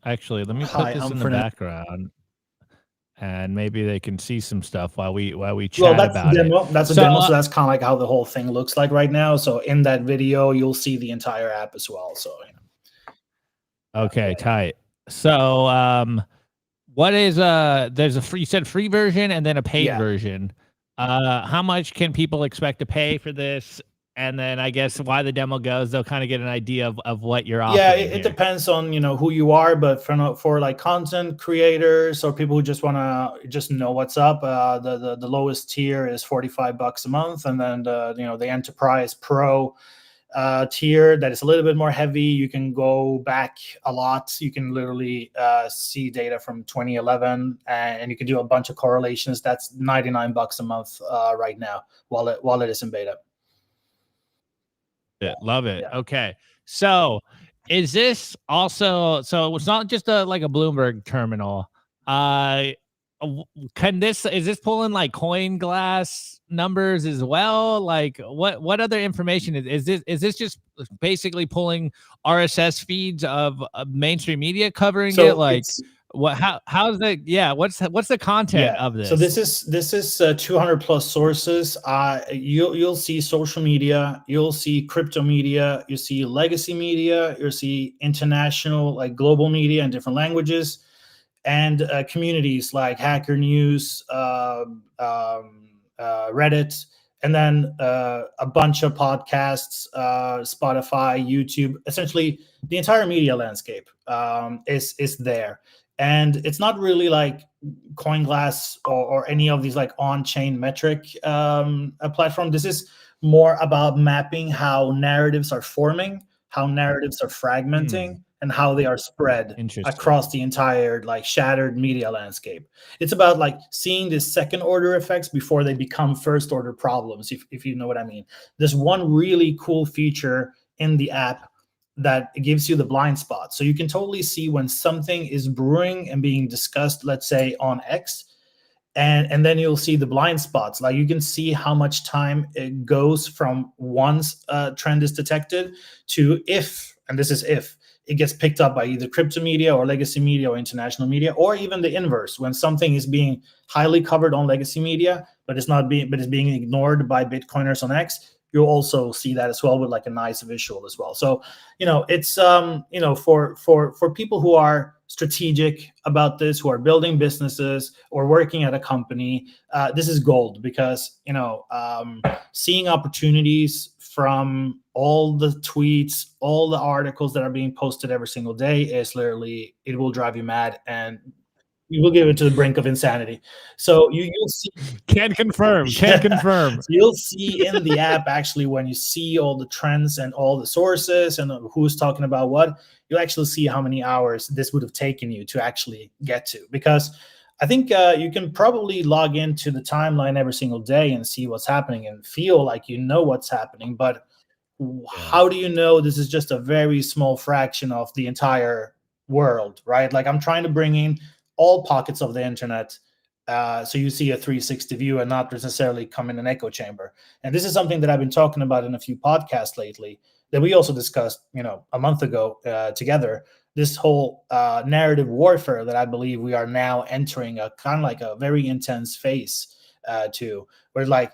Speaker 1: actually let me put this in the background, and maybe they can see some stuff while we chat about it.
Speaker 2: That's a demo, so that's kind of like how the whole thing looks like right now. So in that video, you'll see the entire app as well. So
Speaker 1: okay, tight. So what is there's a free, you said free version and then a paid version. How much can people expect to pay for this? And then I guess why the demo goes, they'll kind of get an idea of what you're offering.
Speaker 2: Yeah, it depends on who you are, but for like content creators or people who just want to just know what's up, the lowest tier is $45 a month, and then the Enterprise Pro tier that is a little bit more heavy. You can go back a lot. You can literally see data from 2011, and you can do a bunch of correlations. That's $99 a month right now while it is in beta.
Speaker 1: Love it. Yeah. Okay. So is this also, so it's not just like a Bloomberg terminal. Is this pulling like coin glass numbers as well? Like what other information is this just basically pulling RSS feeds of mainstream media covering it? Like how's the what's the content of this?
Speaker 2: So this is 200 plus sources. You'll see social media, you'll see crypto media, you see legacy media, you'll see international, like global media in different languages, and communities like Hacker News, Reddit, and then a bunch of podcasts, Spotify, YouTube. Essentially, the entire media landscape is there. And it's not really like CoinGlass or any of these like on-chain metric platform. This is more about mapping how narratives are forming, how narratives are fragmenting, and how they are spread
Speaker 1: Interesting.
Speaker 2: across the entire like shattered media landscape. It's about like seeing the second order effects before they become first order problems, if you know what I mean. There's one really cool feature in the app that gives you the blind spot. So you can totally see when something is brewing and being discussed, let's say on X, and then you'll see the blind spots. Like you can see how much time it goes from once a trend is detected to if, and this is if, it gets picked up by either crypto media or legacy media or international media, or even the inverse, when something is being highly covered on legacy media, but it's being ignored by Bitcoiners on X. You'll also see that as well with like a nice visual as well. So, it's, for people who are strategic about this, who are building businesses or working at a company, this is gold, because, seeing opportunities from all the tweets, all the articles that are being posted every single day is literally, it will drive you mad, and you will give it to the brink of insanity. So you'll see.
Speaker 1: Can confirm.
Speaker 2: So you'll see in the app, actually, when you see all the trends and all the sources and who's talking about what, you'll actually see how many hours this would have taken you to actually get to. Because I think you can probably log into the timeline every single day and see what's happening and feel like you know what's happening. But how do you know this is just a very small fraction of the entire world, right? Like I'm trying to bring in all pockets of the internet, so you see a 360 view and not necessarily come in an echo chamber. And this is something that I've been talking about in a few podcasts lately that we also discussed, a month ago together. This whole narrative warfare that I believe we are now entering a kind of like a very intense phase to, where like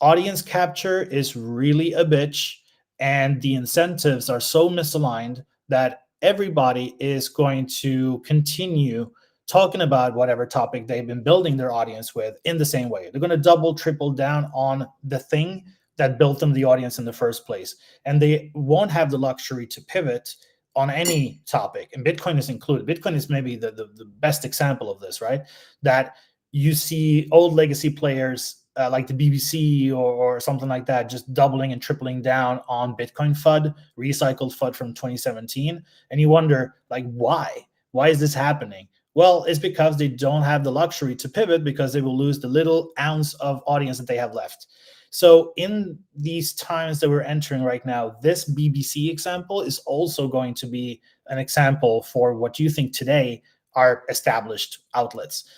Speaker 2: audience capture is really a bitch, and the incentives are so misaligned that everybody is going to continue talking about whatever topic they've been building their audience with in the same way. They're going to double, triple down on the thing that built them the audience in the first place. And they won't have the luxury to pivot on any topic. And Bitcoin is included. Bitcoin is maybe the best example of this, right? That you see old legacy players like the BBC or something like that, just doubling and tripling down on Bitcoin FUD, recycled FUD from 2017. And you wonder, like, why? Why is this happening? Well, it's because they don't have the luxury to pivot, because they will lose the little ounce of audience that they have left. So in these times that we're entering right now, this BBC example is also going to be an example for what you think today are established outlets.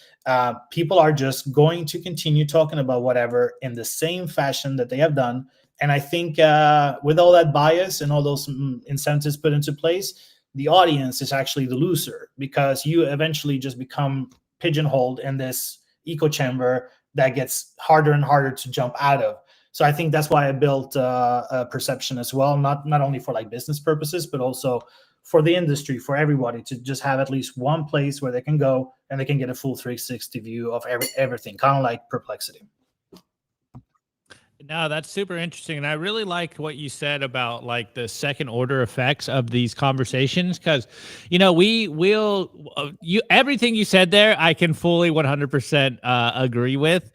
Speaker 2: People are just going to continue talking about whatever in the same fashion that they have done. And I think with all that bias and all those incentives put into place, the audience is actually the loser, because you eventually just become pigeonholed in this echo chamber that gets harder and harder to jump out of. So I think that's why I built a Perception as well, not only for like business purposes, but also for the industry, for everybody to just have at least one place where they can go and they can get a full 360 view of everything, kind of like Perplexity.
Speaker 1: No, that's super interesting. And I really like what you said about like the second order effects of these conversations. Cause everything you said there, I can fully 100% agree with.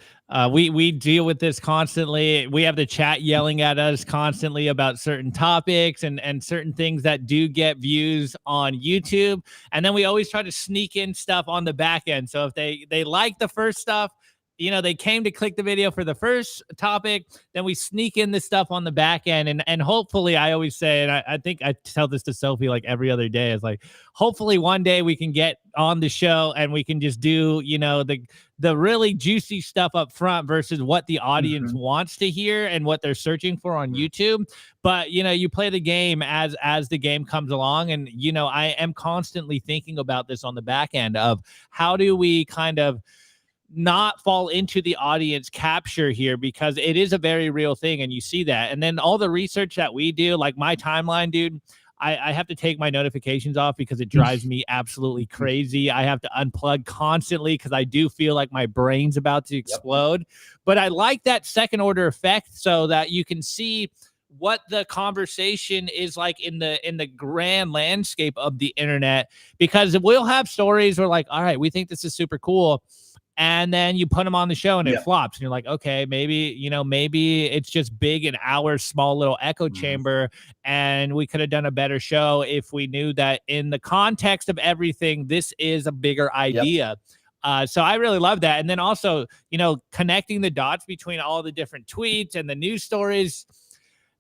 Speaker 1: We deal with this constantly. We have the chat yelling at us constantly about certain topics and certain things that do get views on YouTube. And then we always try to sneak in stuff on the back end. So if they like the first stuff, they came to click the video for the first topic, then we sneak in this stuff on the back end. And hopefully, I always say, and I think I tell this to Sophie like every other day, is like, hopefully one day we can get on the show and we can just do, the really juicy stuff up front versus what the audience wants to hear and what they're searching for on YouTube. But, you play the game as the game comes along. And, I am constantly thinking about this on the back end of how do we kind of not fall into the audience capture here, because it is a very real thing. And you see that. And then all the research that we do, like my timeline, dude, I have to take my notifications off because it drives me absolutely crazy. I have to unplug constantly because I do feel like my brain's about to explode. But I like that second order effect so that you can see what the conversation is like in the grand landscape of the internet, because we'll have stories where like, all right, we think this is super cool. and then you put them on the show and
Speaker 2: Yeah.
Speaker 1: it flops, and you're like, okay, maybe, you know, maybe it's just big in our small little echo chamber, and we could have done a better show if we knew that in the context of everything, this is a bigger idea. So I really love that. And then also, you know, connecting the dots between all the different tweets and the news stories.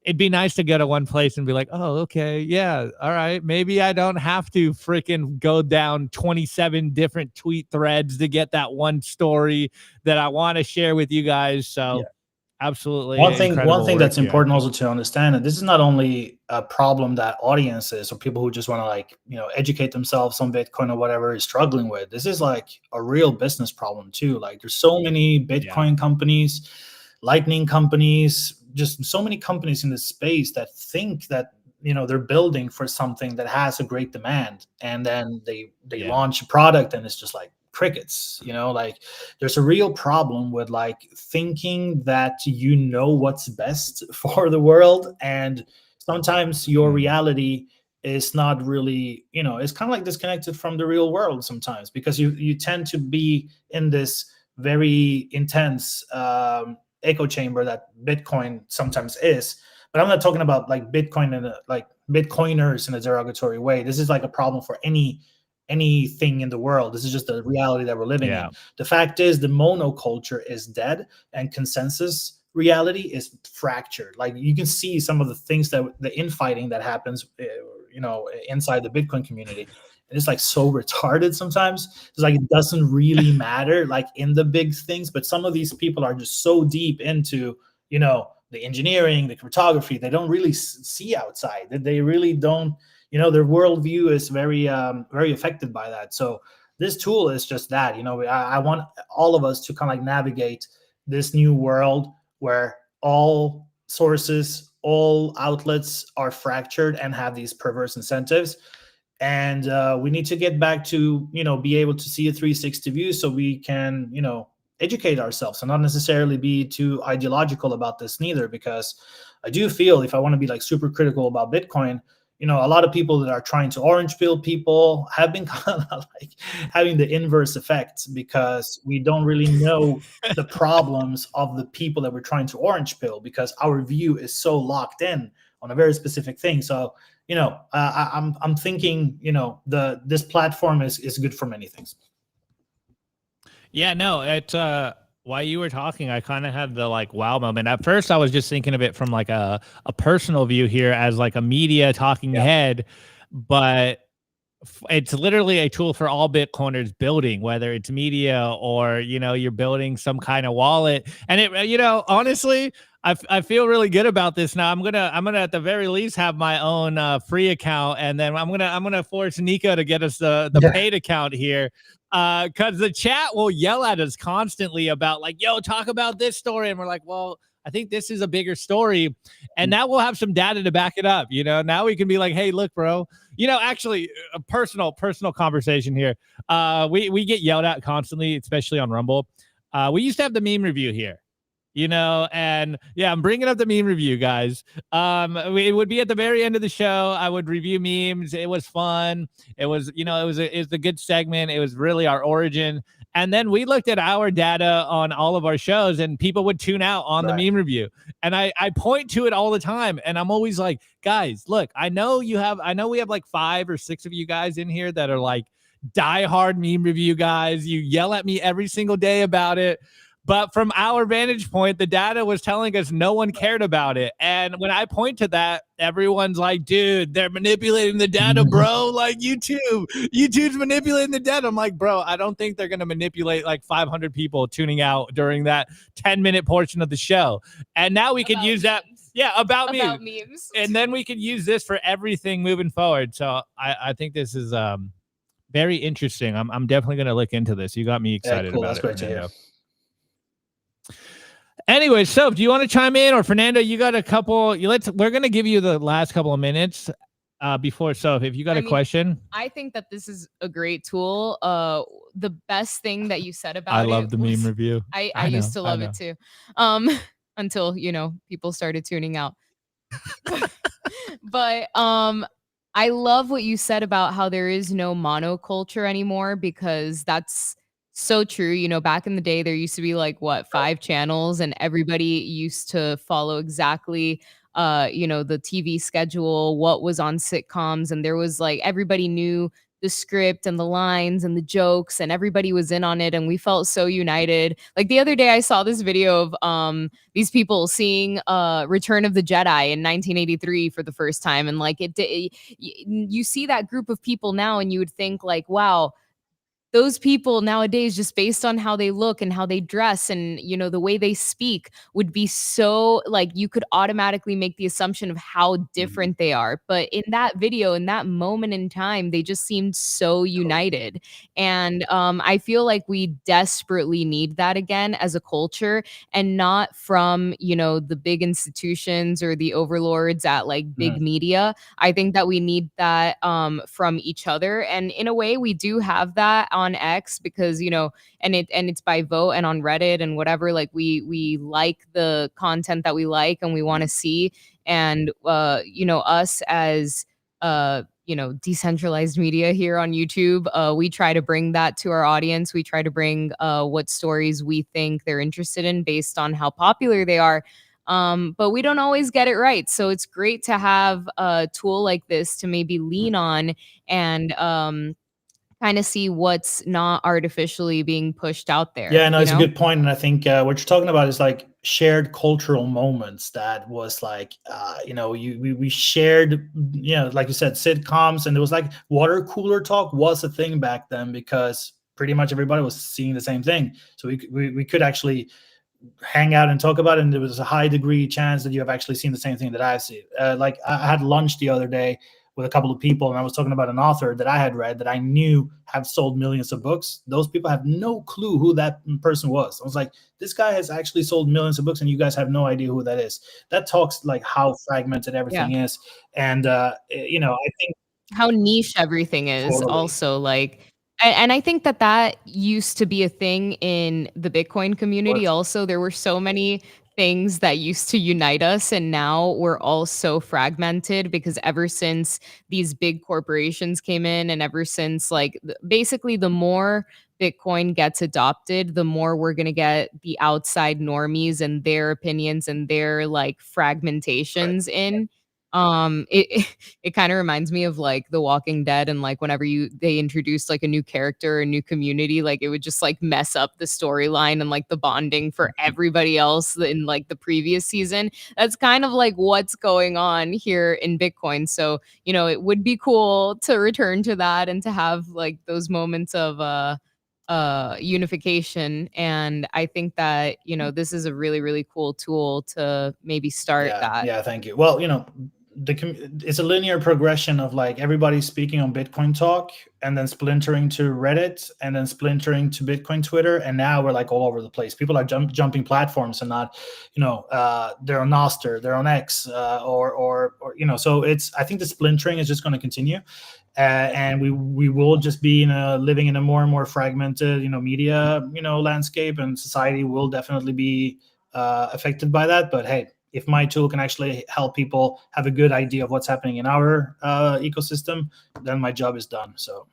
Speaker 1: It'd be nice to go to one place and be like, oh, okay, yeah, all right. Maybe I don't have to freaking go down 27 different tweet threads to get that one story that I want to share with you guys. So absolutely.
Speaker 2: One thing that's
Speaker 1: here.
Speaker 2: important also to understand, and this is not only a problem that audiences or people who just want to, like, you know, educate themselves on Bitcoin or whatever is struggling with. This is like a real business problem too. Like, there's so many Bitcoin companies, Lightning companies, just so many companies in this space that think that, you know, they're building for something that has a great demand, and then they launch a product and it's just like crickets. You know, like, there's a real problem with like thinking that you know what's best for the world, and sometimes your reality is not really, you know, it's kind of like disconnected from the real world sometimes, because you tend to be in this very intense echo chamber that Bitcoin sometimes is. But I'm not talking about like Bitcoin and like Bitcoiners in a derogatory way. This is like a problem for anything in the world. This is just the reality that we're living in. The fact is, the monoculture is dead, and consensus reality is fractured. Like, you can see some of the things that the infighting that happens, you know, inside the Bitcoin community. And it's like so retarded sometimes. It's like, it doesn't really matter like in the big things, but some of these people are just so deep into, you know, the engineering, the cryptography, they don't really see outside. They really don't, you know, their worldview is very affected by that. So this tool is just that, you know, I want all of us to kind of like navigate this new world where all sources, all outlets are fractured and have these perverse incentives. And we need to get back to, you know, be able to see a 360 view so we can, you know, educate ourselves and not necessarily be too ideological about this neither, because I do feel, if I want to be like super critical about Bitcoin, you know, a lot of people that are trying to orange pill people have been kind of like having the inverse effect, because we don't really know the problems of the people that we're trying to orange pill, because our view is so locked in on a very specific thing. So, you know, I'm thinking, you know, this platform is good for many things.
Speaker 1: Yeah, no, it while you were talking, I kind of had the like wow moment. At first, I was just thinking of it from like a personal view here as like a media talking head, but it's literally a tool for all Bitcoiners building, whether it's media or, you know, you're building some kind of wallet. And it, you know, honestly, I feel really good about this now. I'm gonna at the very least have my own free account, and then I'm gonna force Nico to get us the paid account here. Because the chat will yell at us constantly about like, yo, talk about this story. And we're like, well, I think this is a bigger story. And now we'll have some data to back it up. You know, now we can be like, hey, look, bro, you know, actually a personal conversation here. We get yelled at constantly, especially on Rumble. We used to have the meme review here. You know, and yeah, I'm bringing up the meme review, guys. It would be at the very end of the show. I would review memes. It was fun. It was, you know, it was a good segment. It was really our origin. And then we looked at our data on all of our shows, and people would tune out on the meme review. And I point to it all the time. And I'm always like, guys, look, I know we have like 5 or 6 of you guys in here that are like diehard meme review guys. You yell at me every single day about it. But from our vantage point, the data was telling us no one cared about it. And when I point to that, everyone's like, dude, they're manipulating the data, bro. Like YouTube's manipulating the data. I'm like, bro, I don't think they're going to manipulate like 500 people tuning out during that 10-minute portion of the show. And now we could use that. Yeah, about memes. And then we could use this for everything moving forward. So I think this is very interesting. I'm definitely going to look into this. You got me excited about it. That's great to hear. Anyway, so do you want to chime in, or Fernando, you got a couple? We're going to give you the last couple of minutes before. So if you got a question,
Speaker 3: I think that this is a great tool. The best thing that you said about
Speaker 1: I love the meme review.
Speaker 3: I used to love it too, until, you know, people started tuning out. But I love what you said about how there is no monoculture anymore, because that's So true. You know, back in the day, there used to be like what, 5 channels, and everybody used to follow exactly, the TV schedule, what was on sitcoms, and there was like everybody knew the script and the lines and the jokes, and everybody was in on it, and we felt so united. Like the other day, I saw this video of these people seeing Return of the Jedi in 1983 for the first time, and like you see that group of people now, and you would think like, wow, those people nowadays, just based on how they look and how they dress and, the way they speak, would be so like you could automatically make the assumption of how different they are. But in that video, in that moment in time, they just seemed so united. And I feel like we desperately need that again as a culture, and not from, the big institutions or the overlords at like big media. I think that we need that from each other. And in a way, we do have that on X, because and it's by vote, and on Reddit and whatever, like we like the content that we like and we want to see. And us as decentralized media here on YouTube, we try to bring that to our audience. We try to bring what stories we think they're interested in based on how popular they are. But we don't always get it right. So it's great to have a tool like this to maybe lean on and kind of see what's not artificially being pushed out there.
Speaker 2: Yeah, no, it's a good point. And I think what you're talking about is like shared cultural moments that was like, we shared, like you said, sitcoms, and it was like water cooler talk was a thing back then because pretty much everybody was seeing the same thing. So we could actually hang out and talk about it, and there was a high degree chance that you have actually seen the same thing that I've seen. Like I had lunch the other day with a couple of people, and I was talking about an author that I had read that I knew have sold millions of books. Those people have no clue who that person was. I was like, this guy has actually sold millions of books, and you guys have no idea who that is. That talks like how fragmented everything is. And, I think
Speaker 3: how niche everything is.
Speaker 2: Totally.
Speaker 3: Also, like, and I think that used to be a thing in the Bitcoin community. Also, there were so many things that used to unite us, and now we're all so fragmented because ever since these big corporations came in, and ever since like basically the more Bitcoin gets adopted, the more we're going to get the outside normies and their opinions and their like fragmentations in. It kind of reminds me of like The Walking Dead, and like whenever they introduced like a new character, a new community, like it would just like mess up the storyline and like the bonding for everybody else in like the previous season. That's kind of like what's going on here in Bitcoin. So, it would be cool to return to that and to have like those moments of unification. And I think that, this is a really, really cool tool to maybe start that.
Speaker 2: Yeah, thank you. Well, it's a linear progression of like everybody speaking on Bitcoin Talk, and then splintering to Reddit, and then splintering to Bitcoin Twitter, and now we're like all over the place. People are jumping platforms and not, they're on Nostr, they're on X, or so it's, I think the splintering is just going to continue, and we will just be living in a more and more fragmented, media, landscape, and society will definitely be affected by that. But hey, if my tool can actually help people have a good idea of what's happening in our ecosystem, then my job is done. So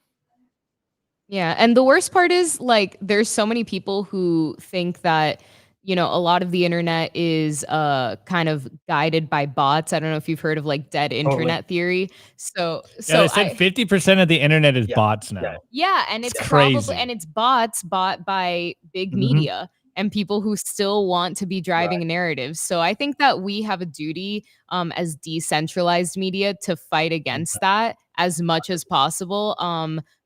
Speaker 3: yeah, and the worst part is like there's so many people who think that a lot of the internet is kind of guided by bots. I don't know if you've heard of like dead internet theory. So
Speaker 1: I said 50% of the internet is bots now.
Speaker 3: Yeah, and it's
Speaker 1: crazy.
Speaker 3: Probably, and it's bots bought by big media and people who still want to be driving a narrative. So I think that we have a duty as decentralized media to fight against that as much as possible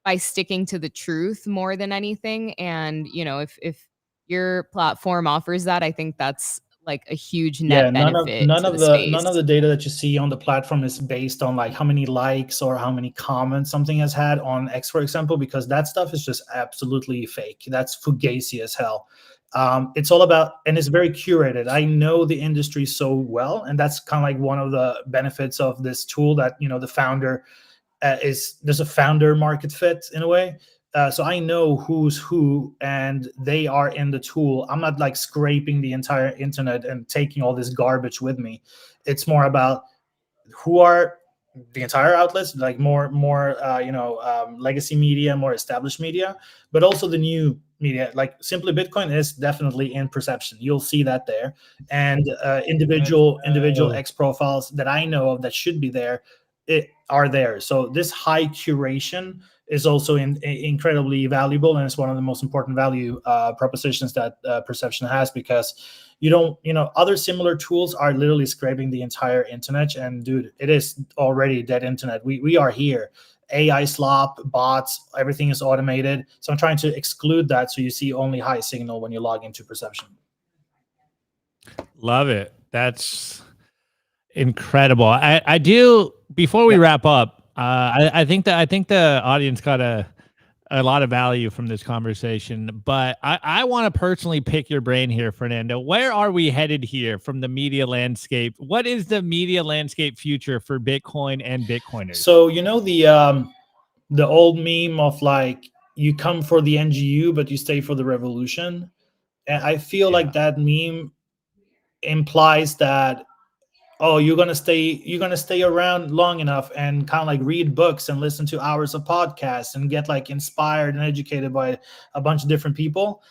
Speaker 3: by sticking to the truth more than anything. And, if your platform offers that, I think that's like a huge net benefit.
Speaker 2: None of the data that you see on the platform is based on like how many likes or how many comments something has had on X, for example, because that stuff is just absolutely fake. That's fugazi as hell. It's all about, and it's very curated. I know the industry so well, and that's kind of like one of the benefits of this tool that, the founder there's a founder market fit in a way. So I know who's who, and they are in the tool. I'm not like scraping the entire internet and taking all this garbage with me. It's more about who are the entire outlets, like more legacy media, more established media, but also the new media. Like Simply Bitcoin is definitely in Perception. You'll see that there, and individual X profiles that I know of that should be there are there. So this high curation is also incredibly valuable, and it's one of the most important value propositions that Perception has, because you don't, other similar tools are literally scraping the entire internet, and dude, it is already dead internet. We are here. AI slop, bots, everything is automated. So I'm trying to exclude that, so you see only high signal when you log into Perception.
Speaker 1: Love it. That's incredible. I do, before we wrap up, I think the audience got a lot of value from this conversation, but I want to personally pick your brain here, Fernando. Where are we headed here from the media landscape? What is the media landscape future for Bitcoin and Bitcoiners?
Speaker 2: So, the old meme of like, you come for the NGU, but you stay for the revolution. And I feel like that meme implies that, oh, you're gonna stay around long enough and kind of like read books and listen to hours of podcasts and get like inspired and educated by a bunch of different people.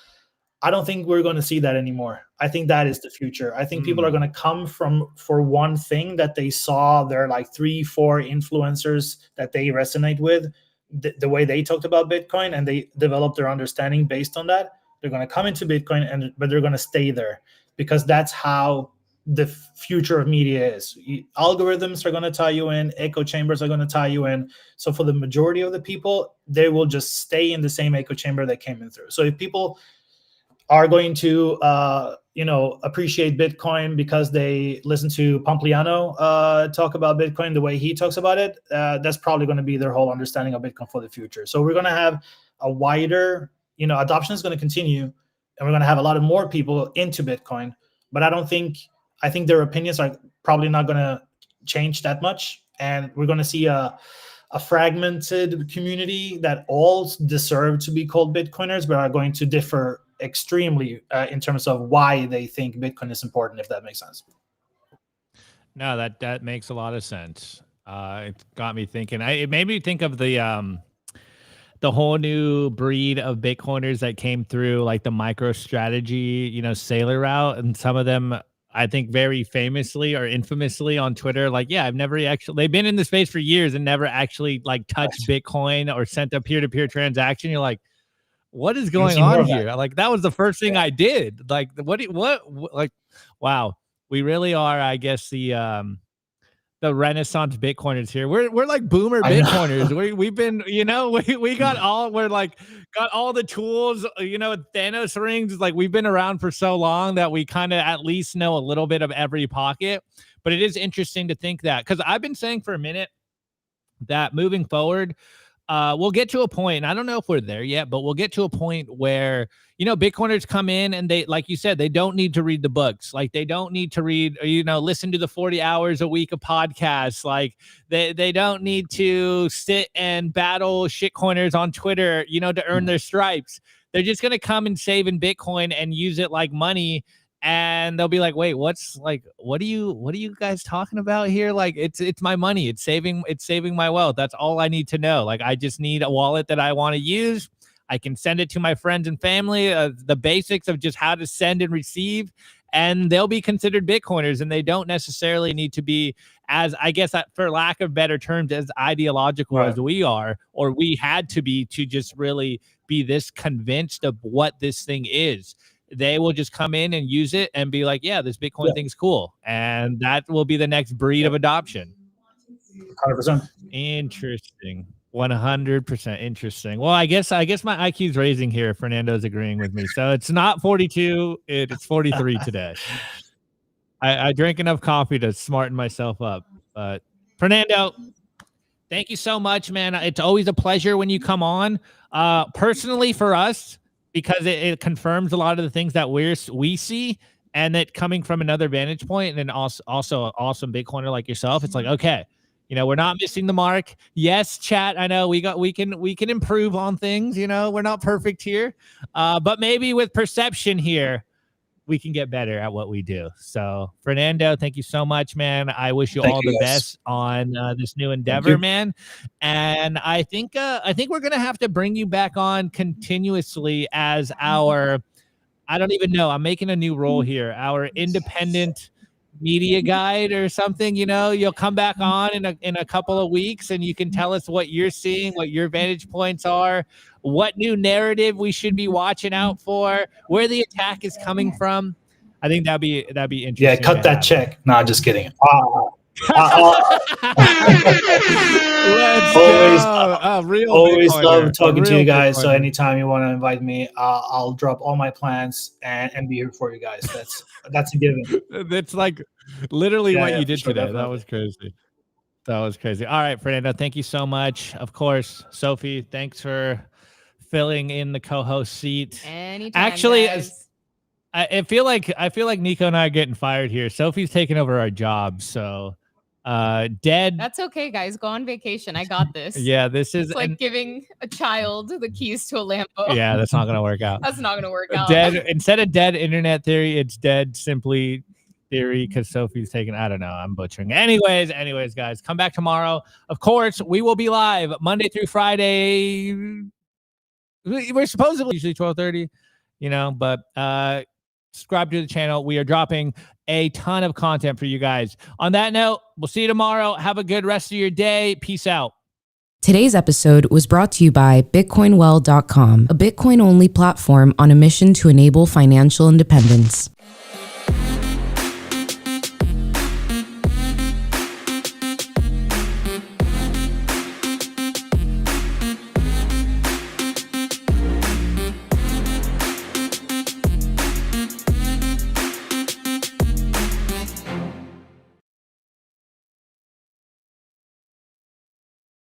Speaker 2: I don't think we're going to see that anymore. I think that is the future. I think people are going to come for one thing that they saw their like 3-4 influencers that they resonate with, the way they talked about Bitcoin, and they develop their understanding based on that. They're going to come into Bitcoin, but they're going to stay there, because that's how the future of media is. Algorithms are going to tie you in, echo chambers are going to tie you in. So for the majority of the people, they will just stay in the same echo chamber they came in through. So if people are going to appreciate Bitcoin because they listen to Pompliano talk about Bitcoin the way he talks about it, that's probably going to be their whole understanding of Bitcoin for the future. So we're going to have a wider, adoption is going to continue, and we're going to have a lot of more people into Bitcoin. But I think their opinions are probably not going to change that much, and we're going to see a fragmented community that all deserve to be called Bitcoiners, but are going to differ extremely in terms of why they think Bitcoin is important, if that makes sense.
Speaker 1: No, that makes a lot of sense. It got me thinking. It made me think of the whole new breed of Bitcoiners that came through, like the MicroStrategy, sailor route, and some of them, I think, very famously or infamously on Twitter, like, they've been in the space for years and never actually like touched Bitcoin or sent a peer-to-peer transaction. You're like, what is going on here? Like, that was the first thing I did. Like, wow, we really are, I guess, the Renaissance Bitcoiners here. We're like boomer Bitcoiners. We've been, we got all the tools, Thanos rings. Like, we've been around for so long that we kind of at least know a little bit of every pocket. But it is interesting to think that, because I've been saying for a minute that moving forward, we'll get to a point, and I don't know if we're there yet, but we'll get to a point where, Bitcoiners come in and they, like you said, they don't need to read the books. Like, they don't need to read, listen to the 40 hours a week of podcasts. Like, they don't need to sit and battle shitcoiners on Twitter, to earn their stripes. They're just going to come and save in Bitcoin and use it like money. And they'll be like, wait, what are you guys talking about here? Like, it's my money. It's saving my wealth. That's all I need to know. Like, I just need a wallet that I want to use. I can send it to my friends and family, the basics of just how to send and receive, and they'll be considered Bitcoiners, and they don't necessarily need to be, as, I guess, for lack of better terms, as ideological as we are, or we had to be, to just really be this convinced of what this thing is. They will just come in and use it and be like, yeah, this Bitcoin thing's cool. And that will be the next breed of adoption.
Speaker 2: 100%.
Speaker 1: Interesting. 100% interesting. Well, I guess my IQ's raising here. Fernando's agreeing with me. So it's not 42. It's 43 today. I drank enough coffee to smarten myself up. But Fernando, thank you so much, man. It's always a pleasure when you come on. Personally, for us, because it confirms a lot of the things that we see, and that coming from another vantage point, and then also an awesome Bitcoiner like yourself, it's like, okay, we're not missing the mark. Yes, chat, I know we can improve on things. We're not perfect here, but maybe with Perception here, we can get better at what we do. So Fernando, thank you so much, man. I wish you
Speaker 2: Thank
Speaker 1: all
Speaker 2: you,
Speaker 1: the
Speaker 2: guys.
Speaker 1: best on this new endeavor, man. And I think we're gonna have to bring you back on continuously as our, I don't even know, I'm making a new role here, our independent media guide or something. You know, you'll come back on in a couple of weeks and you can tell us what you're seeing, what your vantage points are, what new narrative we should be watching out for, where the attack is coming from. I think that'd be interesting.
Speaker 2: Yeah, cut that check. Nah, just kidding.
Speaker 1: Let's
Speaker 2: Always-
Speaker 1: go. Real
Speaker 2: Always
Speaker 1: Bitcoiner.
Speaker 2: love talking to
Speaker 1: Real
Speaker 2: you guys. So
Speaker 1: Bitcoiner.
Speaker 2: anytime you want to invite me, I'll drop all my plans and be here for you guys. That's a given.
Speaker 1: That's like literally what you did
Speaker 2: for sure,
Speaker 1: today.
Speaker 2: definitely.
Speaker 1: That was crazy. That was crazy. All right, Fernando, thank you so much. Of course, Sophie, thanks for filling in the co-host seat.
Speaker 3: Anytime,
Speaker 1: Actually,
Speaker 3: guys.
Speaker 1: I feel like Nico and I are getting fired here. Sophie's taking over our job, so dead.
Speaker 3: That's okay, guys. Go on vacation. I got this.
Speaker 1: Yeah, this is
Speaker 3: It's like giving a child the keys to a Lambo.
Speaker 1: yeah, that's not gonna work out.
Speaker 3: That's not gonna work out.
Speaker 1: Dead instead of dead internet theory, it's dead simply theory because Sophie's taking, I don't know, I'm butchering. Anyways, guys, come back tomorrow. Of course, we will be live Monday through Friday. We're supposedly usually 12:30, you know, but subscribe to the channel. We are dropping a ton of content for you guys. On that note, we'll see you tomorrow. Have a good rest of your day. Peace out.
Speaker 8: Today's episode was brought to you by BitcoinWell.com, a Bitcoin-only platform on a mission to enable financial independence.